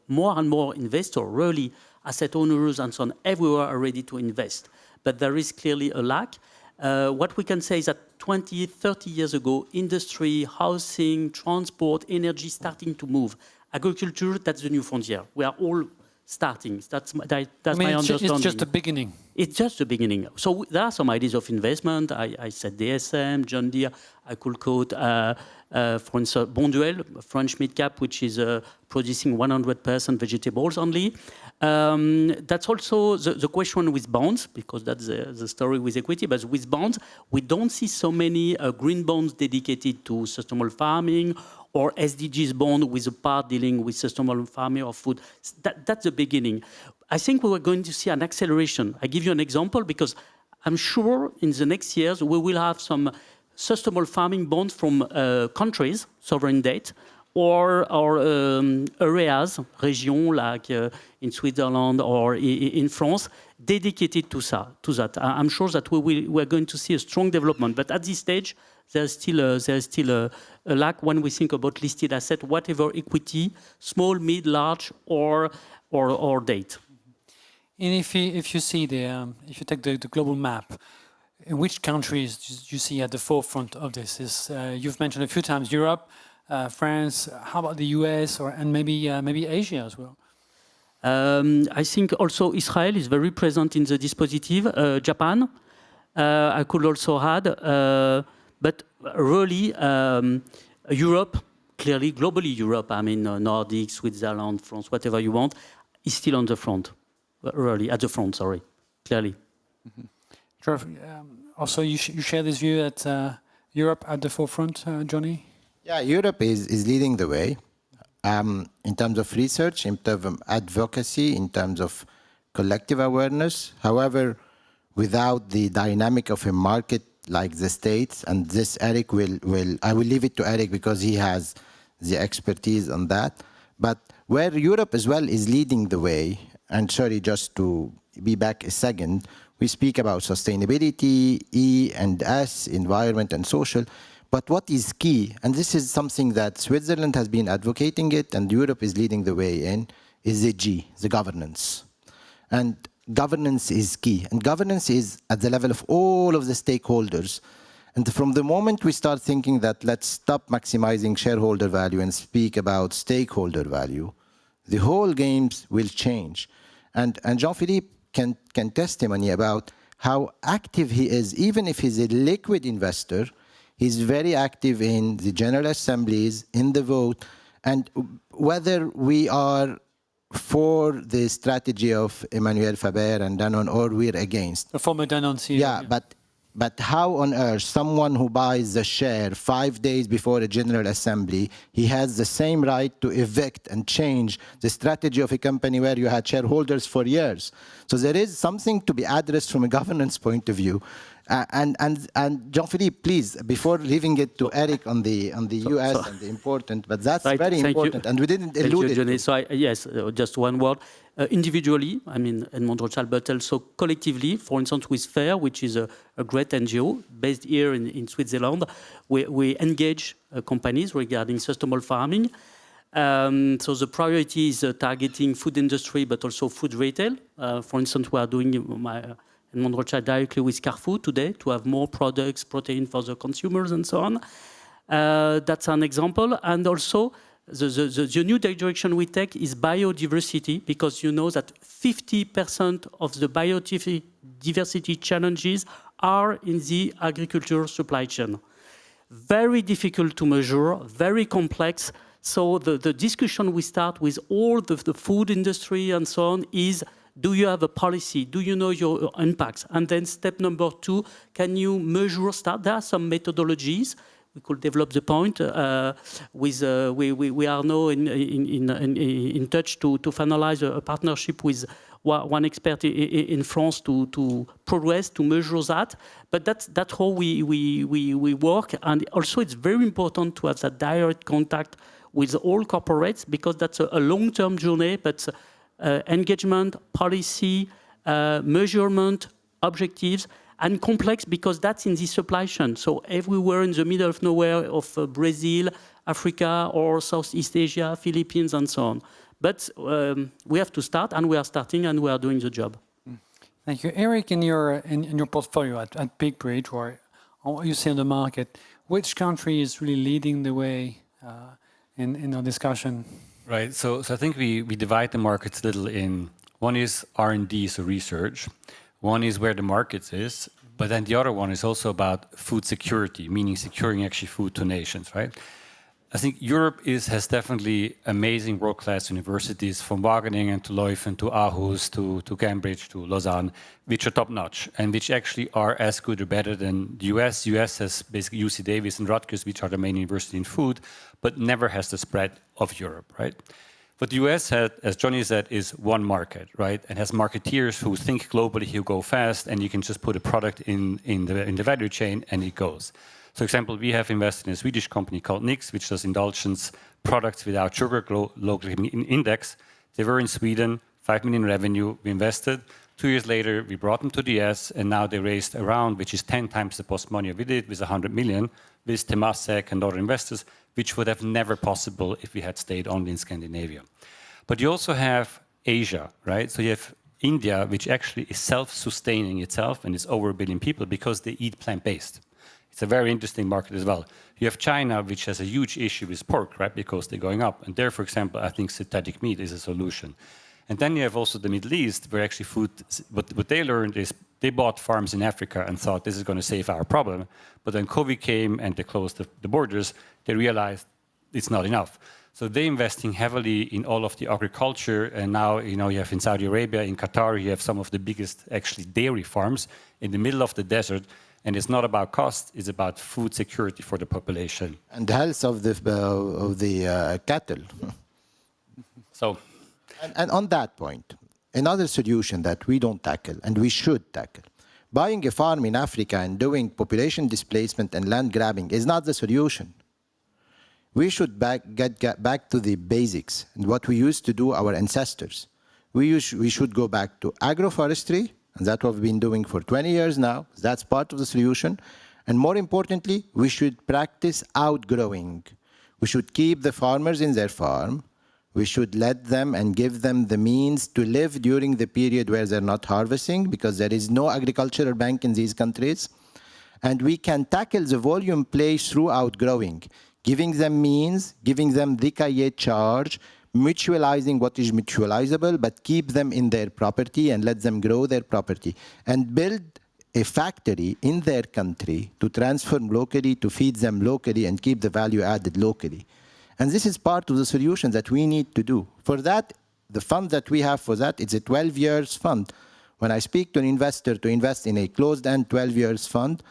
[SPEAKER 3] more and more investors, really asset owners and so on, everywhere are ready to invest. But there is clearly a lack. What we can say is that 20, 30 years ago, industry, housing, transport, energy starting to move. Agriculture, that's the new frontier. We are all starting. That's my understanding.
[SPEAKER 1] It's just the beginning.
[SPEAKER 3] It's just the beginning. So there are some ideas of investment. I said DSM, John Deere. I could quote, for instance, Bonduelle, a French mid-cap, which is producing 100% vegetables only. That's also the question with bonds, because that's the story with equity. But with bonds, we don't see so many green bonds dedicated to sustainable farming, or SDGs bond with a part dealing with sustainable farming or food. That's the beginning. I think we are going to see an acceleration. I give you an example because I'm sure in the next years we will have some sustainable farming bonds from countries, sovereign debt, or areas, regions like in Switzerland or in France, dedicated to that. I'm sure that we're going to see a strong development. But at this stage, there's still a lack when we think about listed asset, whatever equity, small, mid, large, or debt.
[SPEAKER 1] And if you see if you take the global map, in which countries do you see at the forefront of this? You've mentioned a few times Europe, France. How about the US and maybe Asia as well?
[SPEAKER 3] I think also Israel is very present in the dispositive. Japan, I could also add. But really, Europe, clearly, globally Europe, I mean, Nordic, Switzerland, France, whatever you want, is still on the front, really, at the front, sorry, clearly.
[SPEAKER 1] Mm-hmm. Also, you share this view that Europe at the forefront, Johnny?
[SPEAKER 2] Yeah, Europe is leading the way in terms of research, in terms of advocacy, in terms of collective awareness. However, without the dynamic of a market like the States, and this Eric I will leave it to Eric because he has the expertise on that. But where Europe as well is leading the way, and sorry, just to be back a second, we speak about sustainability, E and S, environment and social, but what is key, and this is something that Switzerland has been advocating it, and Europe is leading the way in, is the G, the governance. And governance is key, and governance is at the level of all of the stakeholders. And from the moment we start thinking that let's stop maximizing shareholder value and speak about stakeholder value, the whole games will change. And Jean-Philippe can testimony about how active he is, even if he's a liquid investor. He's very active in the general assemblies, in the vote, and whether we are for the strategy of Emmanuel Faber and Danone, or we're against.
[SPEAKER 1] The former Danone CEO.
[SPEAKER 2] Yeah, but how on earth someone who buys the share 5 days before a general assembly, he has the same right to evict and change the strategy of a company where you had shareholders for years? So there is something to be addressed from a governance point of view. And Jean-Philippe, please, before leaving it to Eric on the US and the important, but that's
[SPEAKER 3] right,
[SPEAKER 2] very important, and we didn't allude it.
[SPEAKER 3] So yes, just one word. Individually, I mean, Edmond Rothschild, but also collectively, for instance, with FAIR, which is a great NGO based here in Switzerland, we engage companies regarding sustainable farming. So the priority is targeting food industry, but also food retail. For instance, we are doing and Monrocha directly with Carrefour today to have more products, protein for the consumers and so on. That's an example. And also, the new direction we take is biodiversity, because you know that 50% of the biodiversity challenges are in the agriculture supply chain. Very difficult to measure, very complex. So the discussion we start with all the food industry and so on is, do you have a policy? Do you know your impacts? And then step number 2, can you measure, there are some methodologies. We could develop the point. We are now in touch to finalize a partnership with one expert in France to progress, to measure that. But that's how we work. And also it's very important to have that direct contact with all corporates, because that's a long-term journey, but engagement, policy, measurement, objectives, and complex, because that's in the supply chain. So everywhere in the middle of nowhere of Brazil, Africa, or Southeast Asia, Philippines, and so on. But we have to start, and we are starting, and we are doing the job.
[SPEAKER 1] Thank you. Eric, in your portfolio at Big Bridge, or what you see on the market, which country is really leading the way in our discussion?
[SPEAKER 4] Right. So I think we divide the markets a little in, one is R&D, so research. One is where the market is, but then the other one is also about food security, meaning securing actually food to nations, right? I think Europe has definitely amazing world-class universities, from Wageningen to Leuven to Aarhus to Cambridge to Lausanne, which are top-notch and which actually are as good or better than the US. US has basically UC Davis and Rutgers, which are the main university in food, but never has the spread of Europe, right? But the US, as Johnny said, is one market, right? And has marketeers who think globally, who go fast, and you can just put a product in the value chain and it goes. So, for example, we have invested in a Swedish company called Nix, which does indulgence products without sugar, local index. They were in Sweden, 5 million revenue. We invested. 2 years later, we brought them to the US, and now they raised a round, which is 10 times the post money we did, with 100 million, with Temasek and other investors, which would have never possible if we had stayed only in Scandinavia. But you also have Asia, right? So you have India, which actually is self-sustaining itself and is over 1 billion people because they eat plant-based. It's a very interesting market as well. You have China, which has a huge issue with pork, right? Because they're going up. And there, for example, I think synthetic meat is a solution. And then you have also the Middle East, where actually food, what they learned is they bought farms in Africa and thought this is going to save our problem. But then COVID came and they closed the borders, they realized it's not enough. So they're investing heavily in all of the agriculture. And now, you know, you have in Saudi Arabia, in Qatar, you have some of the biggest actually dairy farms in the middle of the desert. And it's not about cost, it's about food security for the population.
[SPEAKER 2] And the health of the cattle.
[SPEAKER 4] So,
[SPEAKER 2] and on that point, another solution that we don't tackle, and we should tackle, buying a farm in Africa and doing population displacement and land grabbing is not the solution. We should get back to the basics and what we used to do, our ancestors. We should go back to agroforestry, and that's what we've been doing for 20 years now. That's part of the solution. And more importantly, we should practice outgrowing. We should keep the farmers in their farm. We should let them and give them the means to live during the period where they're not harvesting, because there is no agricultural bank in these countries. And we can tackle the volume play through outgrowing, giving them means, giving them the cahier charge, mutualizing what is mutualizable, but keep them in their property and let them grow their property, and build a factory in their country to transform locally, to feed them locally, and keep the value added locally. And this is part of the solution that we need to do. For that, the fund that we have for that, it's a 12 years fund. When I speak to an investor to invest in a closed-end 12 years fund,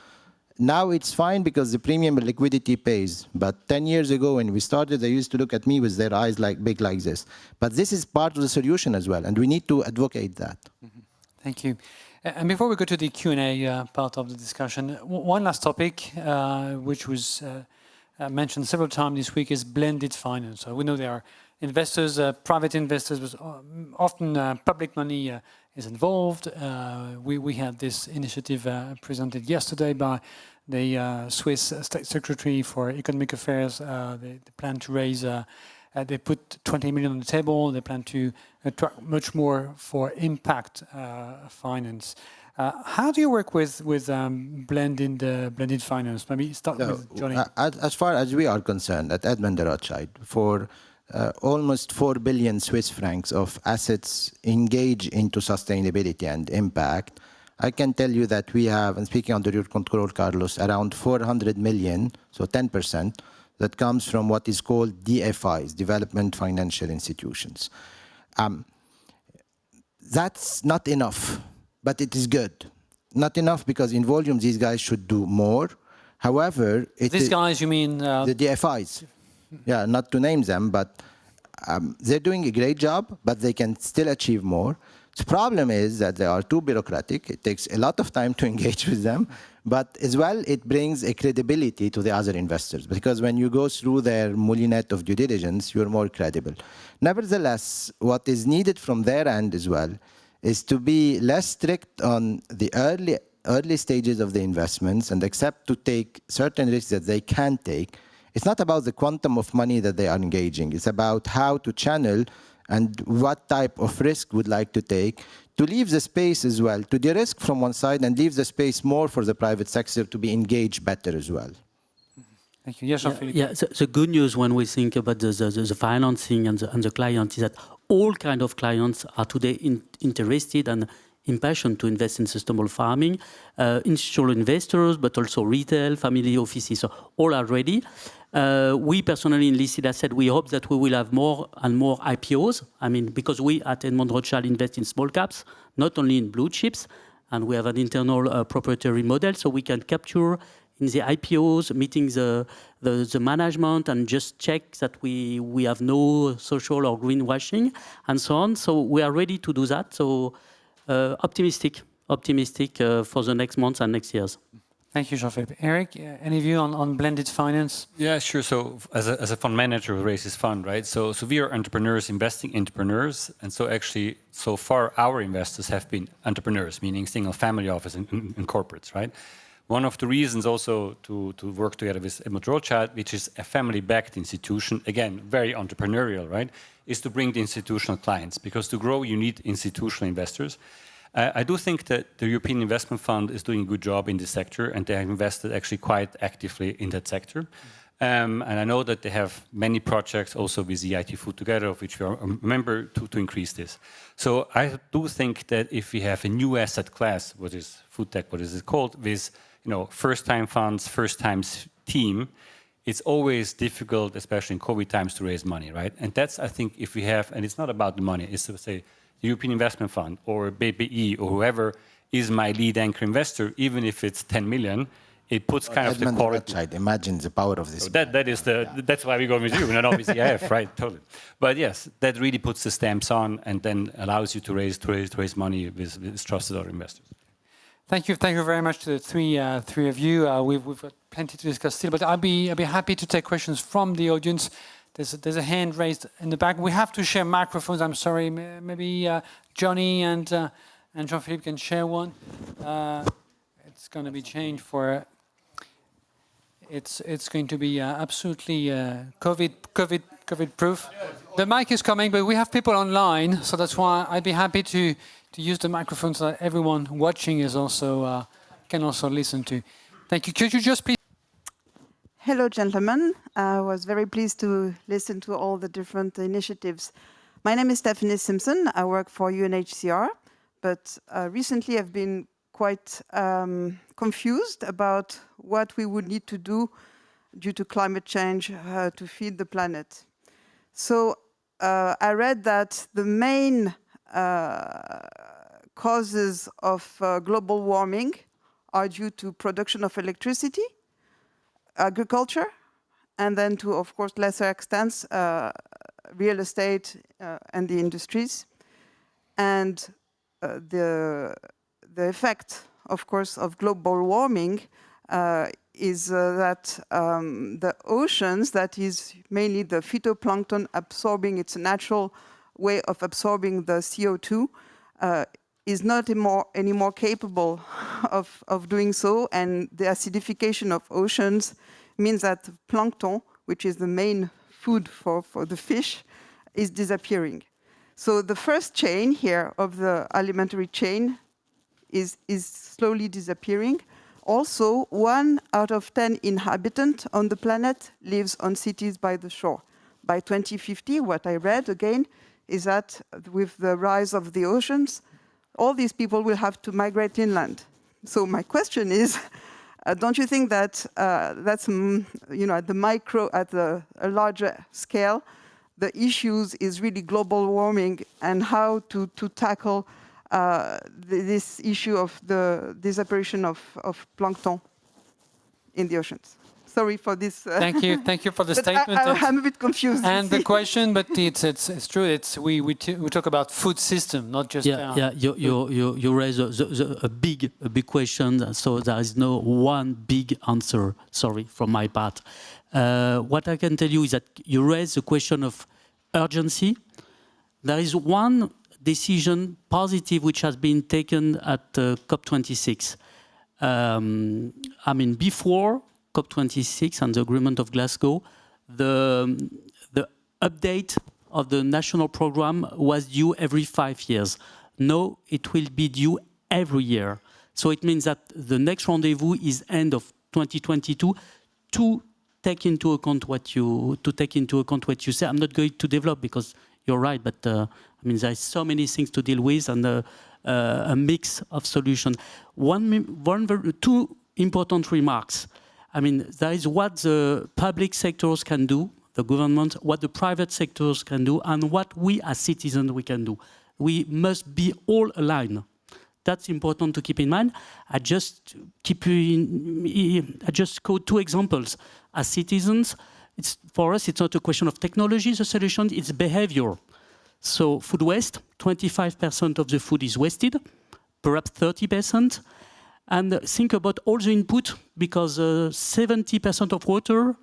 [SPEAKER 2] now it's fine because the premium liquidity pays. But 10 years ago when we started, they used to look at me with their eyes like big like this. But this is part of the solution as well, and we need to advocate that.
[SPEAKER 1] Mm-hmm. Thank you. And before we go to the Q&A part of the discussion, one last topic, which was mentioned several times this week, is blended finance. So we know there are investors, private investors, but often public money is involved. We had this initiative presented yesterday by the Swiss State Secretary for Economic Affairs. They plan to raise They put 20 million on the table. They plan to attract much more for impact finance. How do you work with blended finance? Maybe start with Johnny.
[SPEAKER 2] As far as we are concerned at Edmond de Rothschild, for almost 4 billion Swiss francs of assets engaged into sustainability and impact, I can tell you that we have, and speaking under your control, Carlos, around 400 million, so 10%, that comes from what is called DFIs, Development Financial Institutions. That's not enough, but it is good. Not enough because in volume these guys should do more. However,
[SPEAKER 1] These guys, you mean?
[SPEAKER 2] The DFIs. Yeah, not to name them, but they're doing a great job, but they can still achieve more. The problem is that they are too bureaucratic. It takes a lot of time to engage with them, but as well, it brings a credibility to the other investors because when you go through their moulinette of due diligence, you're more credible. Nevertheless, what is needed from their end as well is to be less strict on the early stages of the investments and accept to take certain risks that they can take. It's not about the quantum of money that they are engaging. It's about how to channel and what type of risk would like to take, to leave the space as well, to de-risk from one side and leave the space more for the private sector to be engaged better as well.
[SPEAKER 1] Thank you. Yes, Jean-Philippe.
[SPEAKER 3] Yeah, the good news when we think about the financing and the client is that all kind of clients are today interested and impassioned to invest in sustainable farming. Institutional investors, but also retail, family offices, so all are ready. We personally in Listed Asset, we hope that we will have more and more IPOs. I mean, because we at Edmond Rothschild invest in small caps, not only in blue chips, and we have an internal proprietary model, so we can capture in the IPOs, meeting the management and just check that we have no social or greenwashing and so on. So we are ready to do that. So optimistic for the next months and next years.
[SPEAKER 1] Thank you, Jean-Philippe. Eric, any view on blended finance?
[SPEAKER 4] Yeah, sure. So as a fund manager who raises fund, right? So we are entrepreneurs investing in entrepreneurs. And so actually, so far, our investors have been entrepreneurs, meaning single family office and corporates, right? One of the reasons also to work together with Edmond Rothschild, which is a family-backed institution, again, very entrepreneurial, right, is to bring the institutional clients. Because to grow, you need institutional investors. I do think that the European Investment Fund is doing a good job in this sector, and they have invested actually quite actively in that sector. And I know that they have many projects also with the IT Food Together, of which we are a member, to increase this. So I do think that if we have a new asset class, what is Foodtech, what is it called, with first-time funds, first-time team, it's always difficult, especially in COVID times, to raise money, right? And that's, I think, if we have, and it's not about the money, it's to say, the European Investment Fund or BPI or whoever is my lead anchor investor, even if it's 10 million, it puts kind of the quality.
[SPEAKER 2] Imagine the power of this.
[SPEAKER 4] So that's why we go with you, and obviously I have, right? Totally. But yes, that really puts the stamps on and then allows you to raise money with trusted other investors.
[SPEAKER 1] Thank you very much to the three of you. We've got plenty to discuss still, but I'll be happy to take questions from the audience. There's a hand raised in the back. We have to share microphones. I'm sorry. Maybe Johnny and Jean-Philippe can share one. It's going to be changed for. It's going to be absolutely COVID proof. The mic is coming, but we have people online, so that's why I'd be happy to use the microphone so that everyone watching is also can also listen to. Thank you. Could you just please?
[SPEAKER 6] Hello, gentlemen. I was very pleased to listen to all the different initiatives. My name is Stephanie Simpson. I work for UNHCR, but recently I've been quite confused about what we would need to do due to climate change to feed the planet. So I read that the main causes of global warming are due to production of electricity, agriculture, and then to, of course, lesser extents, real estate and the industries. And the effect, of course, of global warming is that the oceans, that is mainly the phytoplankton absorbing, its natural way of absorbing the CO2, is not anymore capable of doing so, and the acidification of oceans means that plankton, which is the main food for the fish is disappearing. So the first chain here of the alimentary chain is slowly disappearing. Also, 1 out of 10 inhabitants on the planet lives on cities by the shore. By 2050, what I read again is that with the rise of the oceans, all these people will have to migrate inland. So my question is, don't you think that that's, at the micro, at a larger scale, the issues is really global warming and how to tackle this issue of the disappearance of plankton in the oceans? Sorry for this.
[SPEAKER 1] Thank you for the statement.
[SPEAKER 6] I'm a bit confused.
[SPEAKER 1] And the question, but it's true. We talk about food system, not just.
[SPEAKER 3] You raise a big question. So there is no one big answer. Sorry from my part. What I can tell you is that you raise the question of urgency. There is one decision positive which has been taken at COP26. Before COP26 and the agreement of Glasgow, the update of the national program was due every 5 years. Now it will be due every year. So it means that the next rendezvous is end of 2022 to take into account what you say. I'm not going to develop because you're right, but there's so many things to deal with and a mix of solutions. Two important remarks. There is what the public sectors can do, the government, what the private sectors can do, and what we as citizens we can do. We must be all aligned. That's important to keep in mind. I just quote 2 examples. As citizens, for us, it's not a question of technology, the solution, it's behavior. So food waste, 25% of the food is wasted, perhaps 30%. And think about all the input, because 70% of water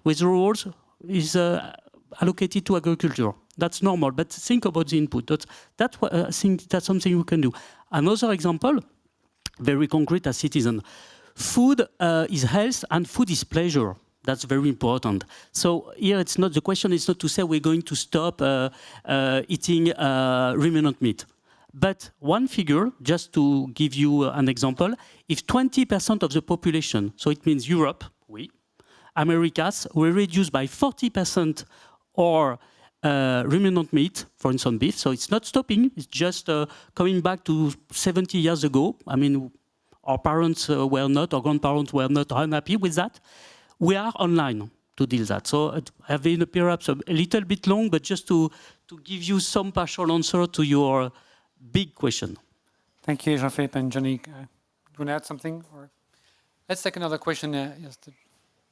[SPEAKER 3] withdrawals is allocated to agriculture. That's normal, but think about the input. I think that's something we can do. Another example, very concrete as citizen. Food is health and food is pleasure. That's very important. So here the question is not to say we're going to stop eating ruminant meat. But one figure, just to give you an example, if 20% of the population, so it means Europe, Americas, were reduced by 40% or ruminant meat, for instance beef, so it's not stopping, it's just coming back to 70 years ago. Our parents were not, our grandparents were not unhappy with that. We are online to deal that. So I've been perhaps a little bit long, but just to give you some partial answer to your big question.
[SPEAKER 1] Thank you, Jean-Philippe and Johnny. Do you want to add something? Or let's take another question. Yes, the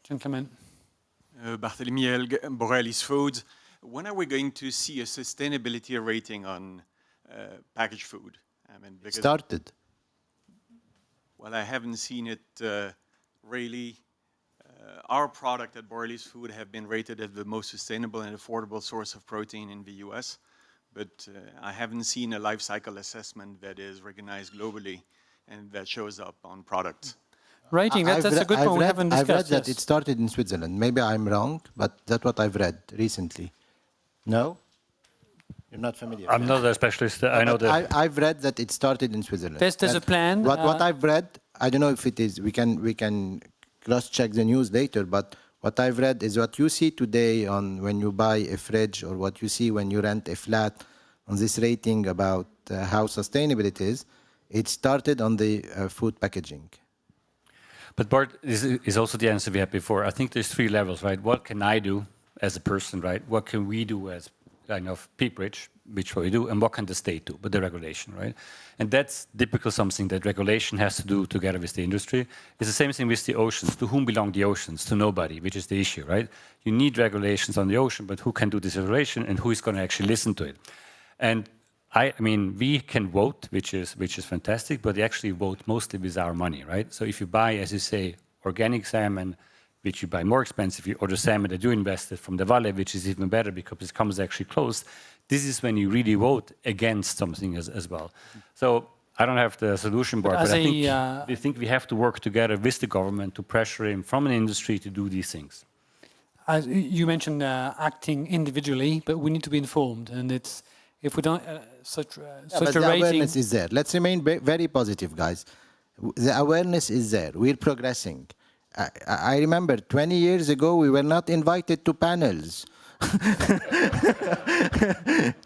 [SPEAKER 1] gentleman.
[SPEAKER 7] Barthélemy Elg, Borealis Foods. When are we going to see a sustainability rating on packaged food?
[SPEAKER 2] It started.
[SPEAKER 7] Well, I haven't seen it really. Our product at Borealis Food have been rated as the most sustainable and affordable source of protein in the US. But I haven't seen a life cycle assessment that is recognized globally and that shows up on products.
[SPEAKER 1] Rating, that's a good one we haven't discussed.
[SPEAKER 2] I've read that it started in Switzerland. Maybe I'm wrong, but that's what I've read recently. No? You're not familiar?
[SPEAKER 4] I'm not a specialist. I know that.
[SPEAKER 2] I've read that it started in Switzerland.
[SPEAKER 1] There's a plan.
[SPEAKER 2] What I've read, I don't know if it is, we can cross-check the news later, but what I've read is what you see today on when you buy a fridge or what you see when you rent a flat on this rating about how sustainable it is, it started on the food packaging.
[SPEAKER 4] But Bart, is also the answer we had before. I think there's 3 levels, right? What can I do as a person, right? What can we do as kind of Peak Bridge, which we do, and what can the state do, but the regulation, right? And that's typical something that regulation has to do together with the industry. It's the same thing with the oceans. To whom belong the oceans? To nobody, which is the issue, right? You need regulations on the ocean, but who can do this regulation and who is going to actually listen to it? And I mean, we can vote, which is fantastic, but we actually vote mostly with our money, right? So if you buy, as you say, organic salmon, which you buy more expensive, or the salmon that you invested from the Valle, which is even better because it comes actually close, this is when you really vote against something as well. So I don't have the solution, Bart, but I think we have to work together with the government to pressure him from an industry to do these things.
[SPEAKER 1] as you mentioned, acting individually, but we need to be informed, and it's if we don't such
[SPEAKER 2] But
[SPEAKER 1] a
[SPEAKER 2] the
[SPEAKER 1] rating.
[SPEAKER 2] awareness is there. Let's remain very positive, guys. The awareness is there. We're progressing. I remember 20 years ago, we were not invited to panels.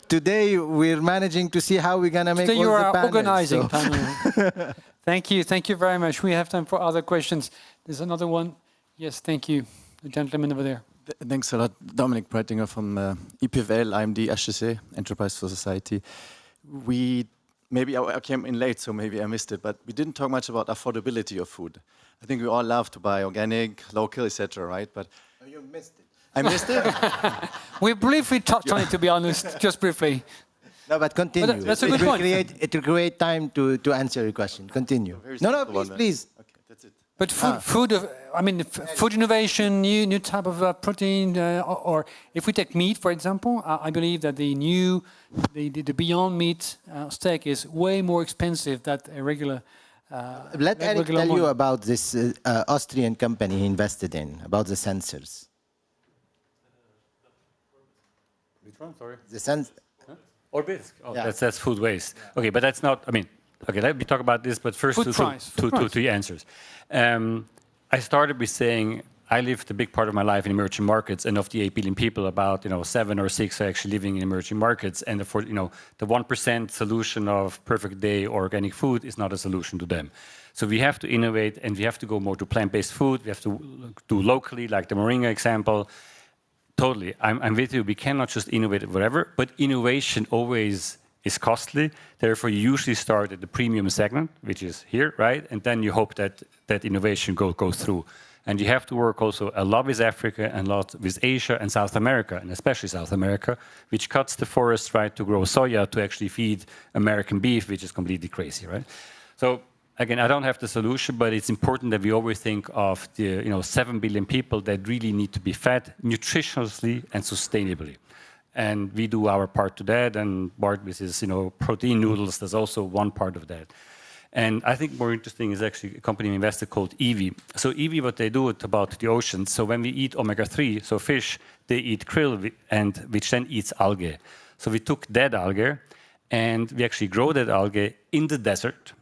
[SPEAKER 2] Today, we're managing to see how we're going to make
[SPEAKER 1] Today
[SPEAKER 2] all
[SPEAKER 1] you
[SPEAKER 2] the
[SPEAKER 1] are
[SPEAKER 2] panels.
[SPEAKER 1] organizing panel. Thank you very much. We have time for other questions. There's another one. Yes, thank you. The gentleman over there.
[SPEAKER 8] Thanks a lot. Dominik Breitinger from IPWL. I'm the HSC, Enterprise for Society. Maybe I came in late, so maybe I missed it, but we didn't talk much about affordability of food. I think we all love to buy organic, local, etc., right? But
[SPEAKER 2] You missed it.
[SPEAKER 8] I missed it.
[SPEAKER 1] We briefly touched on it, to be honest, just briefly.
[SPEAKER 2] No, but continue.
[SPEAKER 1] But that's a good point.
[SPEAKER 2] It will create time to answer your question. Continue. No, please.
[SPEAKER 8] Okay, that's it.
[SPEAKER 1] But food innovation, new type of protein, or if we take meat, for example, I believe that the Beyond Meat steak is way more expensive than a regular.
[SPEAKER 2] Let Eric
[SPEAKER 1] regular
[SPEAKER 2] tell you
[SPEAKER 1] one.
[SPEAKER 2] about this Austrian company he invested in, about the sensors.
[SPEAKER 4] Which one? Sorry.
[SPEAKER 2] The
[SPEAKER 4] Or bisque. Oh,
[SPEAKER 2] Yeah.
[SPEAKER 4] that's food waste. Okay, but that's not. Okay, let me talk about this. But first,
[SPEAKER 1] Food price.
[SPEAKER 4] to your answers. I started with saying I lived a big part of my life in emerging markets, and of the 8 billion people, about 7 or 6 are actually living in emerging markets, and therefore, the 1% solution of perfect day organic food is not a solution to them. So we have to innovate, and we have to go more to plant-based food. We have to do locally, like the moringa example. Totally, I'm with you. We cannot just innovate whatever, but innovation always is costly. Therefore, you usually start at the premium segment, which is here, right? And then you hope that innovation goes through. And you have to work also a lot with Africa and a lot with Asia and South America, and especially South America, which cuts the forest, right, to grow soya to actually feed American beef, which is completely crazy, right? So again, I don't have the solution, but it's important that we always think of the 7 billion people that really need to be fed nutritionally and sustainably. And we do our part to that, and Bart with his protein noodles, there's also one part of that. And I think more interesting is actually a company we invested called Eevee. So Eevee, what they do is about the ocean. So when we eat omega-3, so fish, they eat krill, and which then eats algae. So we took that algae, and we actually grow that algae in the desert,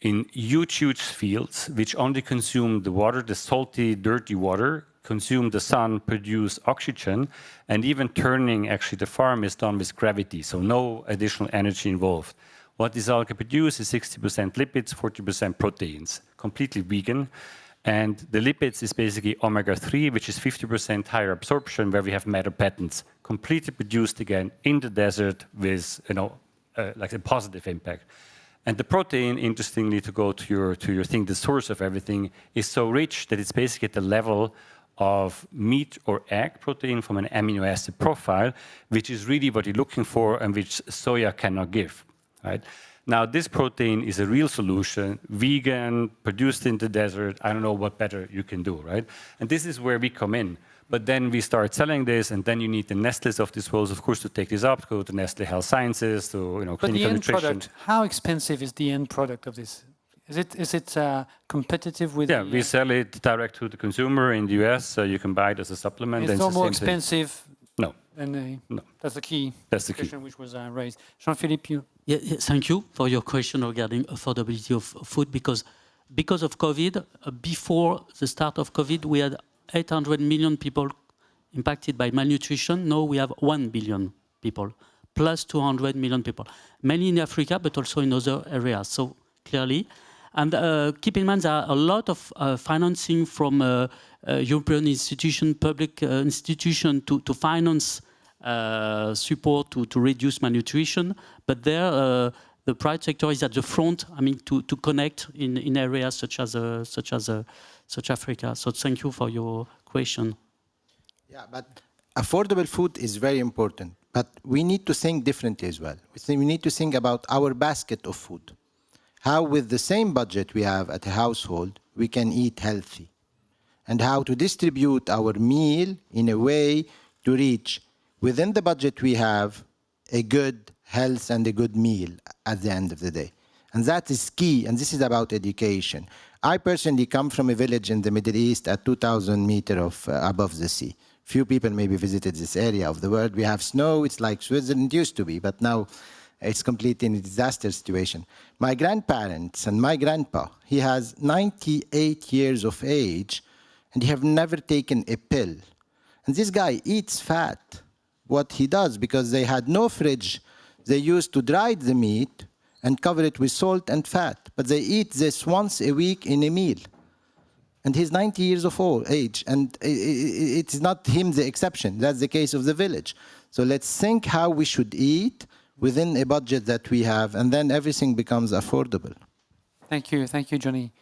[SPEAKER 4] in huge fields, which only consume the water, the salty, dirty water, consume the sun, produce oxygen, and even turning actually the farm is done with gravity, so no additional energy involved. What this algae produces is 60% lipids, 40% proteins, completely vegan. And the lipids is basically omega-3, which is 50% higher absorption, where we have matter patents, completely produced again in the desert with like a positive impact. And the protein, interestingly, to go to your thing, the source of everything, is so rich that it's basically at the level of meat or egg protein from an amino acid profile, which is really what you're looking for and which soya cannot give, right? Now, this protein is a real solution, vegan, produced in the desert. I don't know what better you can do, right? And this is where we come in. But then we start selling this, and then you need the Nestle's of this world, of course, to take this up, to go to Nestle Health Sciences, to
[SPEAKER 1] But the
[SPEAKER 4] clinical
[SPEAKER 1] end
[SPEAKER 4] nutrition.
[SPEAKER 1] product, how expensive is the end product of this? Is it competitive with?
[SPEAKER 4] Yeah, we sell it direct to the consumer in the US, so you can buy it as a supplement.
[SPEAKER 1] It's
[SPEAKER 4] and
[SPEAKER 1] no
[SPEAKER 4] the
[SPEAKER 1] more
[SPEAKER 4] same thing.
[SPEAKER 1] expensive.
[SPEAKER 4] No.
[SPEAKER 1] And
[SPEAKER 4] No.
[SPEAKER 1] that's the key.
[SPEAKER 4] That's the key.
[SPEAKER 1] Question which was raised. Jean-Philippe, you.
[SPEAKER 3] Yeah, thank you for your question regarding affordability of food, because of COVID, before the start of COVID, we had 800 million people impacted by malnutrition. Now we have 1 billion people, plus 200 million people, mainly in Africa, but also in other areas. So clearly, and keep in mind there are a lot of financing from European institution, public institution to finance support to reduce malnutrition. But there, the private sector is at the front. I mean, to connect in areas such as Africa. So thank you for your question.
[SPEAKER 2] Yeah, but affordable food is very important. But we need to think differently as well. We need to think about our basket of food. How, with the same budget we have at a household, we can eat healthy. And how to distribute our meal in a way to reach, within the budget we have, a good health and a good meal at the end of the day. And that is key, and this is about education. I personally come from a village in the Middle East at 2,000 meters above the sea. Few people maybe visited this area of the world. We have snow, it's like Switzerland used to be, but now it's completely in a disaster situation. My grandparents and my grandpa, he has 98 years of age, and he have never taken a pill. And this guy eats fat. What he does, because they had no fridge, they used to dry the meat and cover it with salt and fat. But they eat this once a week in a meal. And he's 90 years of age, and it's not him the exception. That's the case of the village. So let's think how we should eat within a budget that we have, and then everything becomes affordable.
[SPEAKER 1] Thank you, Johnny.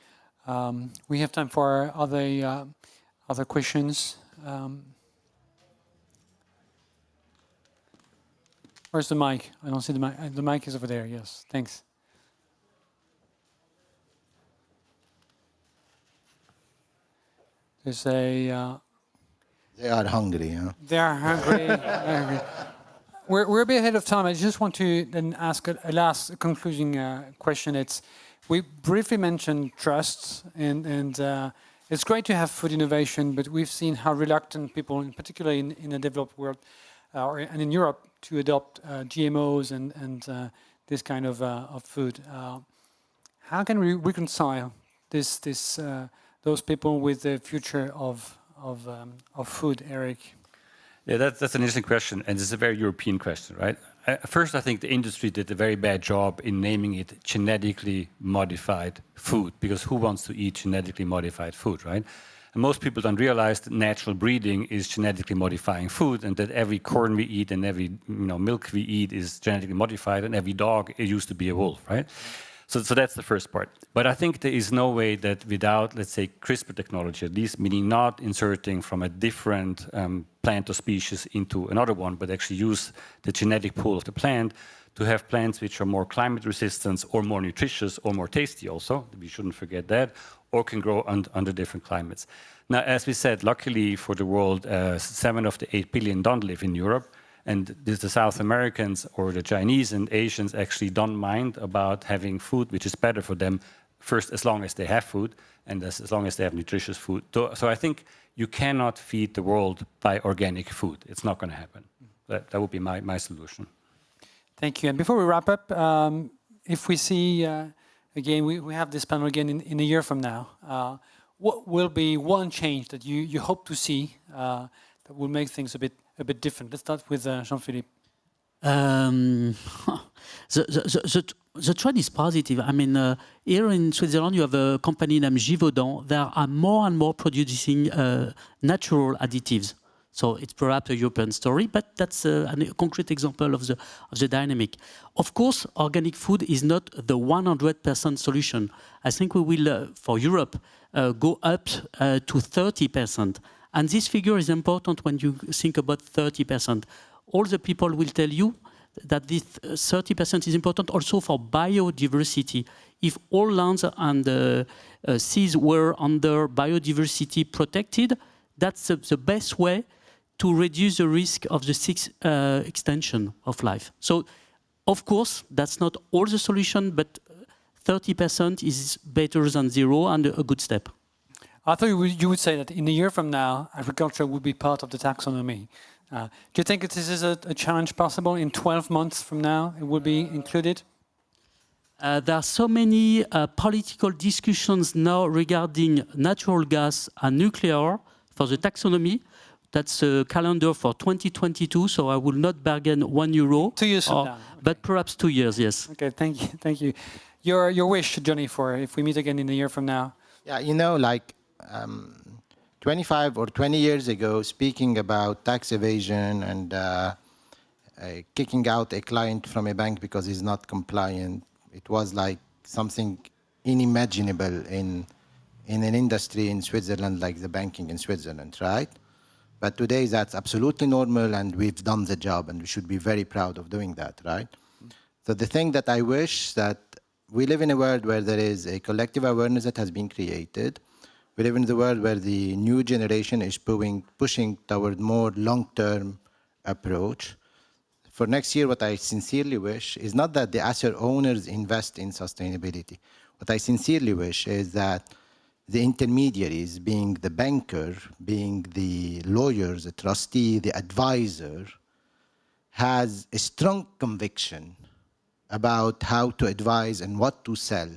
[SPEAKER 1] We have time for other questions. Where's the mic? I don't see the mic. The mic is over there. Yes, thanks. There's a.
[SPEAKER 2] They are hungry, huh?
[SPEAKER 1] They are hungry. We're a bit ahead of time. I just want to then ask a last concluding question. We briefly mentioned trust, and it's great to have food innovation, but we've seen how reluctant people, in particular in the developed world, and in Europe, to adopt GMOs and this kind of food. How can we reconcile those people with the future of food, Eric?
[SPEAKER 4] Yeah, that's an interesting question, and it's a very European question, right? First, I think the industry did a very bad job in naming it genetically modified food, because who wants to eat genetically modified food, right? And most people don't realize that natural breeding is genetically modifying food, and that every corn we eat and every milk we eat is genetically modified, and every dog it used to be a wolf, right? So that's the first part. But I think there is no way that without, let's say, CRISPR technology, at least meaning not inserting from a different plant or species into another one, but actually use the genetic pool of the plant to have plants which are more climate resistant or more nutritious or more tasty also, we shouldn't forget that, or can grow under different climates. Now, as we said, luckily for the world, 7 of the 8 billion don't live in Europe. And the South Americans or the Chinese and Asians actually don't mind about having food which is better for them, first as long as they have food and as long as they have nutritious food. So I think you cannot feed the world by organic food. It's not going to happen. That would be my solution.
[SPEAKER 1] Thank you. And before we wrap up, if we see, again, we have this panel again in a year from now, what will be one change that you hope to see that will make things a bit different? Let's start with Jean-Philippe.
[SPEAKER 3] The trend is positive. I mean, here in Switzerland, you have a company named Givaudan. There are more and more producing natural additives. So it's perhaps a European story, but that's a concrete example of the dynamic. Of course, organic food is not the 100% solution. I think we will, for Europe, go up to 30%. And this figure is important when you think about 30%. All the people will tell you that this 30% is important also for biodiversity. If all lands and seas were under biodiversity protected, that's the best way to reduce the risk of the extension of life. So, of course, that's not all the solution, but 30% is better than zero and a good step.
[SPEAKER 1] I thought you would say that in a year from now, agriculture would be part of the taxonomy. Do you think that this is a challenge possible? In 12 months from now, it will be included?
[SPEAKER 3] There are so many political discussions now regarding natural gas and nuclear for the taxonomy. That's a calendar for 2022, so I will not bargain €1.
[SPEAKER 1] 2 years from now. Okay.
[SPEAKER 3] But perhaps 2 years, yes.
[SPEAKER 1] Okay, thank you. Your wish, Johnny, for if we meet again in a year from now?
[SPEAKER 2] Yeah, 25 or 20 years ago, speaking about tax evasion and kicking out a client from a bank because he's not compliant, it was like something unimaginable in an industry in Switzerland like the banking in Switzerland, right? But today that's absolutely normal, and we've done the job, and we should be very proud of doing that, right? So the thing that I wish that we live in a world where there is a collective awareness that has been created. We live in the world where the new generation is pushing toward more long-term approach. For next year, what I sincerely wish is not that the asset owners invest in sustainability. What I sincerely wish is that the intermediaries, being the banker, being the lawyers, the trustee, the advisor, has a strong conviction about how to advise and what to sell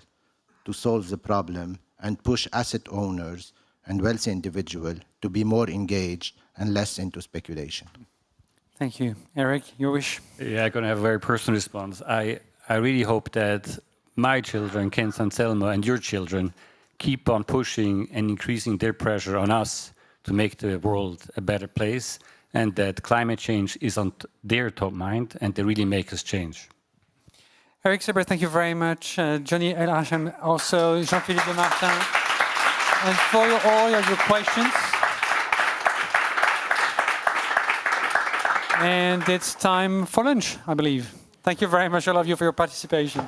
[SPEAKER 2] to solve the problem and push asset owners and wealthy individuals to be more engaged and less into speculation.
[SPEAKER 1] Thank you. Eric, your wish?
[SPEAKER 4] Yeah, I'm going to have a very personal response. I really hope that my children, Ken and Selma, and your children keep on pushing and increasing their pressure on us to make the world a better place, and that climate change is on their top mind, and they really make us change.
[SPEAKER 1] Eric Sieber, thank you very much. Johnny El Hachem, also Jean-Philippe de Martin, and for all of your questions. And it's time for lunch, I believe. Thank you very much, all of you, for your participation.